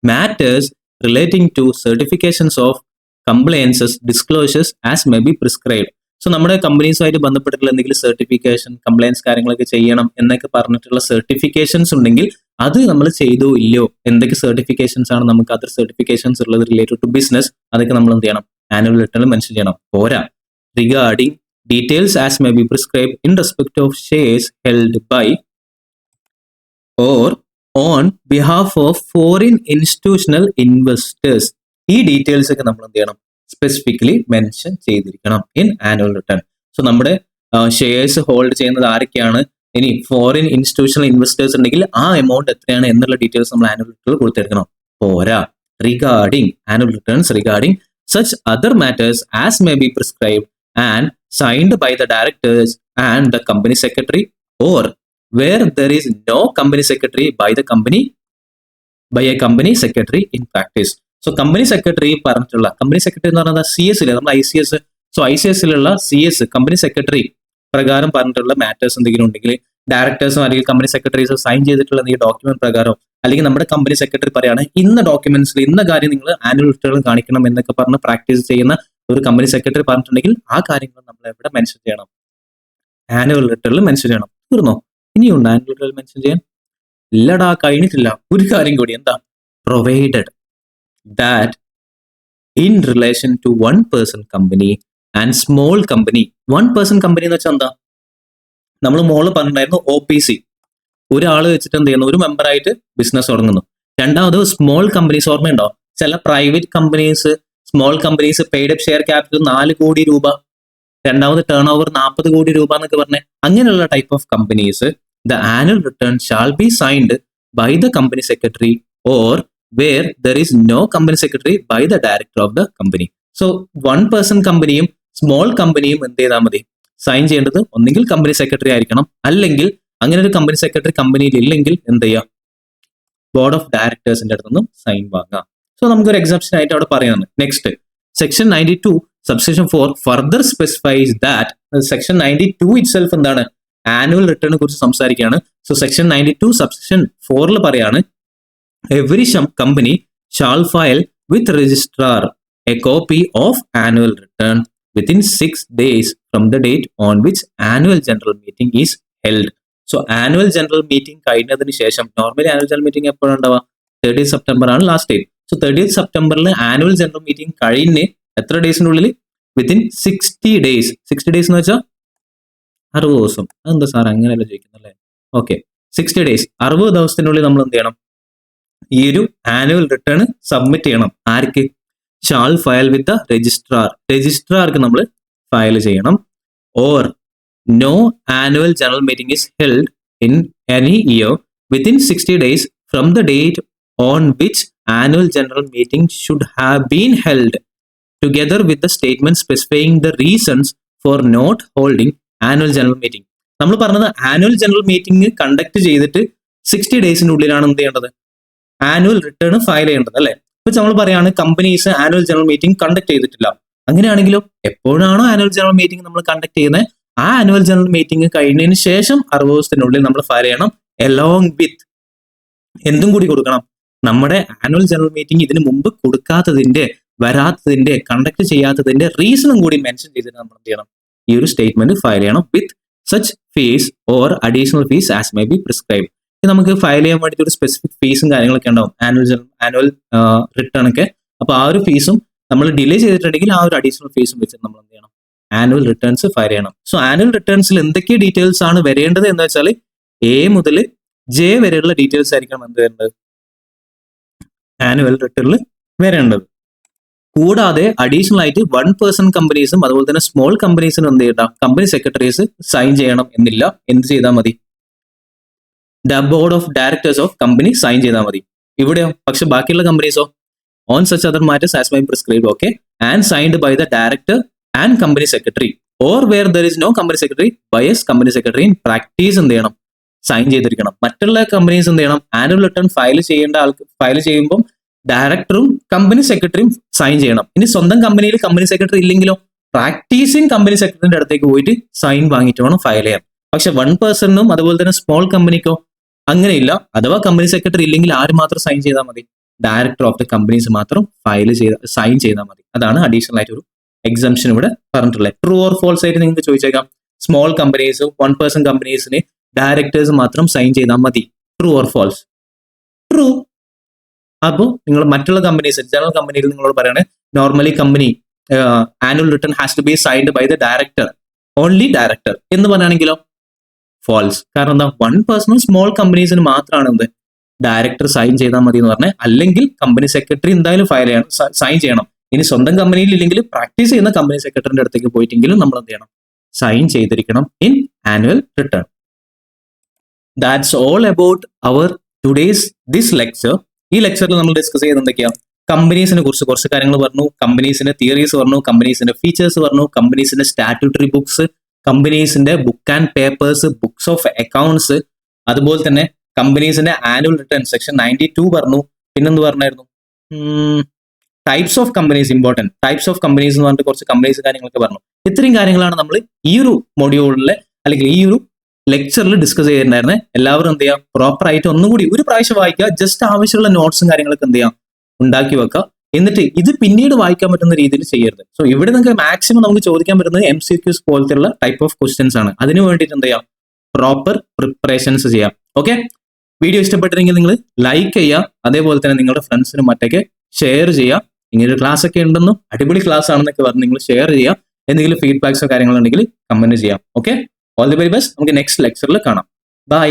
matters relating to certifications of compliances disclosures as may be prescribe. So നമ്മുടെ കമ്പനീസുമായിട്ട് ബന്ധപ്പെട്ടിട്ടുള്ള എന്തെങ്കിലും സർട്ടിഫിക്കേഷൻ, കംപ്ലയൻസ് കാര്യങ്ങളൊക്കെ ചെയ്യണം എന്നൊക്കെ പറഞ്ഞിട്ടുള്ള സർട്ടിഫിക്കേഷൻസ് ഉണ്ടെങ്കിൽ അത് നമ്മൾ ചെയ്തോ ഇല്ലയോ, എന്തൊക്കെ സർട്ടിഫിക്കേഷൻസ് ആണ് നമുക്ക് അതർ സർട്ടിഫിക്കേഷൻസ് ഉള്ളത് റിലേറ്റഡ് ടു ബിസിനസ്, അതൊക്കെ നമ്മൾ എന്ത് ചെയ്യണം, ആനുവൽ റിട്ടേണിൽ മെൻഷൻ ചെയ്യണം. പോരാ, regarding details as may be prescribe in respect of shares held by or on behalf of foreign institutional investors. ഈ ഡീറ്റെയിൽസ് ഒക്കെ നമ്മൾ എന്ത് ചെയ്യണം, സ്പെസിഫിക്കലി മെൻഷൻ ചെയ്തിരിക്കണം ഇൻ ആനുവൽ റിട്ടേൺ. സോ നമ്മുടെ ഷെയർസ് ഹോൾഡ് ചെയ്യുന്നത് ആരൊക്കെയാണ്, ഇനി ഫോറിൻ ഇൻസ്റ്റിറ്റ്യൂഷണൽ ഇൻവെസ്റ്റേഴ്സ് ഉണ്ടെങ്കിൽ ആ എമൗണ്ട് എത്രയാണ് എന്നുള്ള ഡീറ്റെയിൽസ് നമ്മൾ ആനുവൽ റിട്ടേൺ കൊടുത്തെടുക്കണം. പോരാ, regarding annual returns regarding such other matters as may be prescribed and signed by the directors and the company secretary, or where there is no company secretary by a company secretary in practice. So company secretary പറഞ്ഞിട്ടുള്ള company secretary എന്ന് പറയുന്നത് CS ഇല്ലേ, നമ്മൾ ICS. സോ ICSലുള്ള CS company secretary പ്രകാരം പറഞ്ഞിട്ടുള്ള matters എന്തെങ്കിലും ഉണ്ടെങ്കിൽ ഡയറക്ടേഴ്സും അല്ലെങ്കിൽ കമ്പനി സെക്രട്ടറീസും സൈൻ ചെയ്തിട്ടുള്ള ഈ ഡോക്യുമെന്റ് പ്രകാരം, അല്ലെങ്കിൽ നമ്മുടെ കമ്പനി സെക്രട്ടറി പറയാണ് ഇന്ന ഡോക്യുമെന്റ്സിൽ ഇന്ന കാര്യം നിങ്ങൾ ആനുവൽ റിട്ടേൺ കാണിക്കണം എന്നൊക്കെ പറഞ്ഞ് പ്രാക്ടീസ് ചെയ്യുന്ന ഒരു കമ്പനി സെക്രട്ടറി പറഞ്ഞിട്ടുണ്ടെങ്കിൽ ആ കാര്യങ്ങൾ നമ്മൾ എവിടെ മെൻഷൻ ചെയ്യണം, ആനുവൽ റിട്ടേണിൽ മെൻഷൻ ചെയ്യണം. തീർന്നോ? ഇനിയുണ്ട് ആനുവൽ റിട്ടേൺ മെൻഷൻ ചെയ്യാൻ? ഇല്ലടാ, കഴിഞ്ഞിട്ടില്ല. ഒരു കാര്യം കൂടി, എന്താ, provided that in relation to one person company and small company. One person company എന്ന് വെച്ചാൽ എന്താ, നമ്മൾ മോള് പറഞ്ഞിട്ടുണ്ടായിരുന്നു OPC, ഒരാൾ വെച്ചിട്ട് എന്ത് ചെയ്യുന്നു, ഒരു മെമ്പറായിട്ട് ബിസിനസ് തുടങ്ങുന്നു. രണ്ടാമത് സ്മോൾ കമ്പനീസ്, ഓർമ്മയുണ്ടോ, ചില private companies, small companies paid up share capital 4 കോടി രൂപ, രണ്ടാമത് ടേൺ ഓവർ 40 കോടി രൂപ എന്നൊക്കെ പറഞ്ഞ് അങ്ങനെയുള്ള type of companies the annual return shall be signed by the company secretary or where there is no company secretary by the director of the company. So one person കമ്പനിയും small കമ്പനിയും എന്ത് ചെയ്താൽ മതി, സൈൻ ചെയ്യേണ്ടത് ഒന്നെങ്കിൽ company secretary ആയിരിക്കണം, അല്ലെങ്കിൽ അങ്ങനെ ഒരു കമ്പനി സെക്രട്ടറി കമ്പനിയിൽ ഇല്ലെങ്കിൽ എന്ത് ചെയ്യുക, ബോർഡ് ഓഫ് ഡയറക്ടേഴ്സിന്റെ അടുത്ത് നിന്നും സൈൻ വാങ്ങാം. സോ നമുക്കൊരു എക്സെപ്ഷൻ ആയിട്ട് അവിടെ പറയുന്നത്. Next section 92 subsection 4 further specifies that. Section 92 itself എന്താണ്, ആനുവൽ റിട്ടേണിനെ കുറിച്ച് സംസാരിക്കുകയാണ്. സോ സെക്ഷൻ 92 സബ്സെക്ഷൻ 4 പറയാണ്, every company shall file with registrar a copy of annual return within 6 days from the date on which annual general meeting is held. So annual general meeting കഴിഞ്ഞതിന് ശേഷം, normally annual general meeting എപ്പോഴും ഉണ്ടാവുക, 30 September ആണ് last date. So 30 സെപ്റ്റംബറിൽ annual general meeting കഴിഞ്ഞ് എത്ര ഡേയ്സിന്റെ ഉള്ളിൽ? Within 60 days. 60 days എന്ന് വെച്ചാൽ 60 ദിവസം. അതെന്താ സാർ അങ്ങനെയല്ല ചോദിക്കുന്നല്ലേ? ഓക്കെ, 60 days, 60 ദിവസത്തിനുള്ളിൽ നമ്മൾ എന്ത് ചെയ്യണം? ഈ ഒരു ആനുവൽ റിട്ടേൺ സബ്മിറ്റ് ചെയ്യണം. ആർക്ക്? Shall file with the registrar. രജിസ്ട്രാർക്ക് നമ്മൾ ഫയൽ ചെയ്യണം. Or no annual general meeting is held in any year within 60 days from the date on which annual general meeting should have been held together with the statement specifying the reasons for not holding annual general meeting. നമ്മൾ പറഞ്ഞത് annual general meeting conduct ചെയ്തിട്ട് 60 ഡേയ്സിനുള്ളിലാണ് എന്ത് ചെയ്യേണ്ടത്? Annual return file ചെയ്യേണ്ടത് അല്ലെ? ഇപ്പൊ നമ്മൾ പറയാണ് companies annual general meeting conduct ചെയ്തിട്ടില്ല. അങ്ങനെയാണെങ്കിലോ എപ്പോഴാണോ ആനുവൽ ജനറൽ മീറ്റിംഗ് നമ്മൾ കണ്ടക്ട് ചെയ്യുന്നത്, ആ ആനുവൽ ജനറൽ മീറ്റിംഗ് കഴിഞ്ഞതിന് ശേഷം 60 ദിവസത്തിനുള്ളിൽ നമ്മൾ ഫയൽ ചെയ്യണം. എലോങ് വിത്ത് എന്തും കൂടി കൊടുക്കണം, നമ്മുടെ ആനുവൽ ജനറൽ മീറ്റിംഗ് ഇതിന് മുമ്പ് കൊടുക്കാത്തതിന്റെ, വരാത്തതിന്റെ, കണ്ടക്ട് ചെയ്യാത്തതിന്റെ റീസണും കൂടി മെൻഷൻ ചെയ്തിട്ട് നമ്മൾ എന്ത് ചെയ്യണം? ഈ ഒരു സ്റ്റേറ്റ്മെന്റ് ഫയൽ ചെയ്യണം. വിത്ത് such fees or additional fees as may be prescribe. നമുക്ക് ഫയൽ ചെയ്യാൻ വേണ്ടിയിട്ട് ഒരു സ്പെസിഫിക് ഫീസും കാര്യങ്ങളൊക്കെ ഉണ്ടാവും ആനുവൽ റിട്ടേൺ ഒക്കെ. അപ്പൊ ആ ഒരു ഫീസും നമ്മൾ ഡിലേ ചെയ്തിട്ടുണ്ടെങ്കിൽ ആ ഒരു അഡീഷണൽ ഫീസും വെച്ചിട്ട് നമ്മൾ എന്ത് ചെയ്യണം? ആനുവൽ റിട്ടേൺസ് ഫയൽ ചെയ്യണം. സോ ആനുവൽ റിട്ടേൺസിൽ എന്തൊക്കെ ഡീറ്റെയിൽസ് ആണ് വരേണ്ടത് എന്ന് വെച്ചാൽ എ മുതൽ ജെ വരെയുള്ള ഡീറ്റെയിൽസ് ആയിരിക്കണം എന്ത് വരേണ്ടത്? ആനുവൽ റിട്ടേണിൽ വരേണ്ടത്. കൂടാതെ അഡീഷണൽ ആയിട്ട് 1% കമ്പനീസും അതുപോലെ തന്നെ സ്മോൾ കമ്പനീസിനും എന്ത് ചെയ്യണം? കമ്പനി സെക്രട്ടറീസ് സൈൻ ചെയ്യണം എന്നില്ല. എന്ത് ചെയ്താൽ മതി? The board of directors of company sign ചെയ്താൽ മതി. ഇവിടെയോ? പക്ഷെ ബാക്കിയുള്ള കമ്പനീസോ? On such other matters as may prescribe, okay, and signed by the director and company secretary, or where there is no company secretary, by S company secretary in practice എന്ത് ചെയ്യണം? Sign ചെയ്തിരിക്കണം. മറ്റുള്ള കമ്പനീസ് എന്ത് ചെയ്യണം? Annual return file ചെയ്യേണ്ട ആൾക്ക് file ചെയ്യുമ്പോൾ ഡയറക്ടറും കമ്പനി സെക്രട്ടറിയും സൈൻ ചെയ്യണം. ഇനി സ്വന്തം കമ്പനിയിൽ കമ്പനി സെക്രട്ടറി ഇല്ലെങ്കിലോ പ്രാക്ടീസിങ് കമ്പനി സെക്രട്ടറിന്റെ അടുത്തേക്ക് പോയിട്ട് സൈൻ വാങ്ങിയിട്ട് വേണം ഫയൽ ചെയ്യാൻ. പക്ഷെ 1%നും അതുപോലെ തന്നെ സ്മോൾ കമ്പനിക്കോ അങ്ങനെയില്ല. അഥവാ കമ്പനി സെക്രട്ടറി ഇല്ലെങ്കിൽ ആര് മാത്രം സൈൻ ചെയ്താൽ മതി? ഡയറക്ടർ ഓഫ് ദ കമ്പനീസ് മാത്രം സൈൻ ചെയ്താൽ മതി. അതാണ് അഡീഷണൽ ആയിട്ട് ഒരു എക്സംഷൻ ഇവിടെ പറഞ്ഞിട്ടുള്ളത്. ട്രൂ ഓർ ഫോൾസ് ആയിട്ട് നിങ്ങൾക്ക് ചോദിച്ചേക്കാം. സ്മോൾ കമ്പനീസ് 1% കമ്പനീസിന് ഡയറക്ടേഴ്സ് മാത്രം സൈൻ ചെയ്താൽ മതി. True or false? ട്രൂ. അപ്പോൾ നിങ്ങൾ മറ്റുള്ള കമ്പനീസ്, ജനറൽ കമ്പനിയിൽ നിങ്ങളോട് പറയണേ normally company annual return has to be signed by the director, only director എന്ന് പറയുകയാണെങ്കിലോ ഫോൾസ്. കാരണം എന്താ? 1% സ്മോൾ കമ്പനീസിന് മാത്രമാണ് എന്ത് ഡയറക്ടർ സൈൻ ചെയ്താൽ മതി എന്ന് പറഞ്ഞാൽ, അല്ലെങ്കിൽ കമ്പനി സെക്രട്ടറി എന്തായാലും ഫയൽ ചെയ്യണം, സൈൻ ചെയ്യണം. ഇനി സ്വന്തം കമ്പനിയിൽ ഇല്ലെങ്കിൽ പ്രാക്ടീസ് ചെയ്യുന്ന കമ്പനി സെക്രട്ടറിന്റെ അടുത്തേക്ക് പോയിട്ടെങ്കിലും നമ്മൾ എന്ത് ചെയ്യണം? സൈൻ ചെയ്തിരിക്കണം in annual return. That's all about our today's this lecture. ഈ ലെക്ചറിൽ നമ്മൾ ഡിസ്കസ് ചെയ്ത് എന്തൊക്കെയാണ്? കമ്പനീസിനെ കുറിച്ച് കുറച്ച് കാര്യങ്ങൾ പറഞ്ഞു, കമ്പനീസിന്റെ തിയറീസ് പറഞ്ഞു, കമ്പനീസിന്റെ ഫീച്ചേഴ്സ് പറഞ്ഞു, കമ്പനീസിന്റെ സ്റ്റാറ്റ്യൂട്ടറി ബുക്സ്, കമ്പനീസിന്റെ book and papers, books of accounts, അതുപോലെ തന്നെ കമ്പനീസിന്റെ ആനുവൽ റിട്ടേൺ സെക്ഷൻ 92 പറഞ്ഞു. പിന്നെന്ത് പറഞ്ഞായിരുന്നു? Types of companies, important types of companies എന്ന് പറഞ്ഞിട്ട് കുറച്ച് കമ്പനീസ് കാര്യങ്ങളൊക്കെ പറഞ്ഞു. ഇത്രയും കാര്യങ്ങളാണ് നമ്മൾ ഈ ഒരു മൊഡ്യൂളിലെ അല്ലെങ്കിൽ ഈ ഒരു ലെക്ചറിൽ ഡിസ്കസ് ചെയ്തിട്ടുണ്ടായിരുന്നത്. എല്ലാവരും എന്ത് ചെയ്യുക? പ്രോപ്പർ ആയിട്ട് ഒന്നുകൂടി ഒരു പ്രാവശ്യം വായിക്കുക. ജസ്റ്റ് ആവശ്യമുള്ള നോട്ട്സും കാര്യങ്ങളൊക്കെ എന്ത് ചെയ്യാം? ഉണ്ടാക്കി വെക്കുക. എന്നിട്ട് ഇത് പിന്നീട് വായിക്കാൻ പറ്റുന്ന രീതിയിൽ ചെയ്യരുത്. സോ ഇവിടെ നിങ്ങൾക്ക് മാക്സിമം നമുക്ക് ചോദിക്കാൻ പറ്റുന്നത് MCQs പോലത്തെയുള്ള ടൈപ്പ് ഓഫ് ക്വസ്റ്റ്യൻസ് ആണ്. അതിന് വേണ്ടിയിട്ട് എന്ത് ചെയ്യാം? പ്രോപ്പർ പ്രിപ്പറേഷൻസ് ചെയ്യാം. ഓക്കെ, വീഡിയോ ഇഷ്ടപ്പെട്ടില്ലെങ്കിൽ നിങ്ങൾ ലൈക്ക് ചെയ്യുക. അതേപോലെ തന്നെ നിങ്ങളുടെ ഫ്രണ്ട്സിനും മറ്റൊക്കെ ഷെയർ ചെയ്യുക. ഇങ്ങനൊരു ക്ലാസ് ഒക്കെ ഉണ്ടെന്നും അടിപൊളി ക്ലാസ് ആണെന്നൊക്കെ പറഞ്ഞ് നിങ്ങൾ ഷെയർ ചെയ്യുക. എന്തെങ്കിലും ഫീഡ്ബാക്സോ കാര്യങ്ങളുണ്ടെങ്കിൽ കമന്റ് ചെയ്യാം. Okay, all the very best. നമുക്ക് നെക്സ്റ്റ് ലെക്ചറിൽ കാണാം. ബൈ.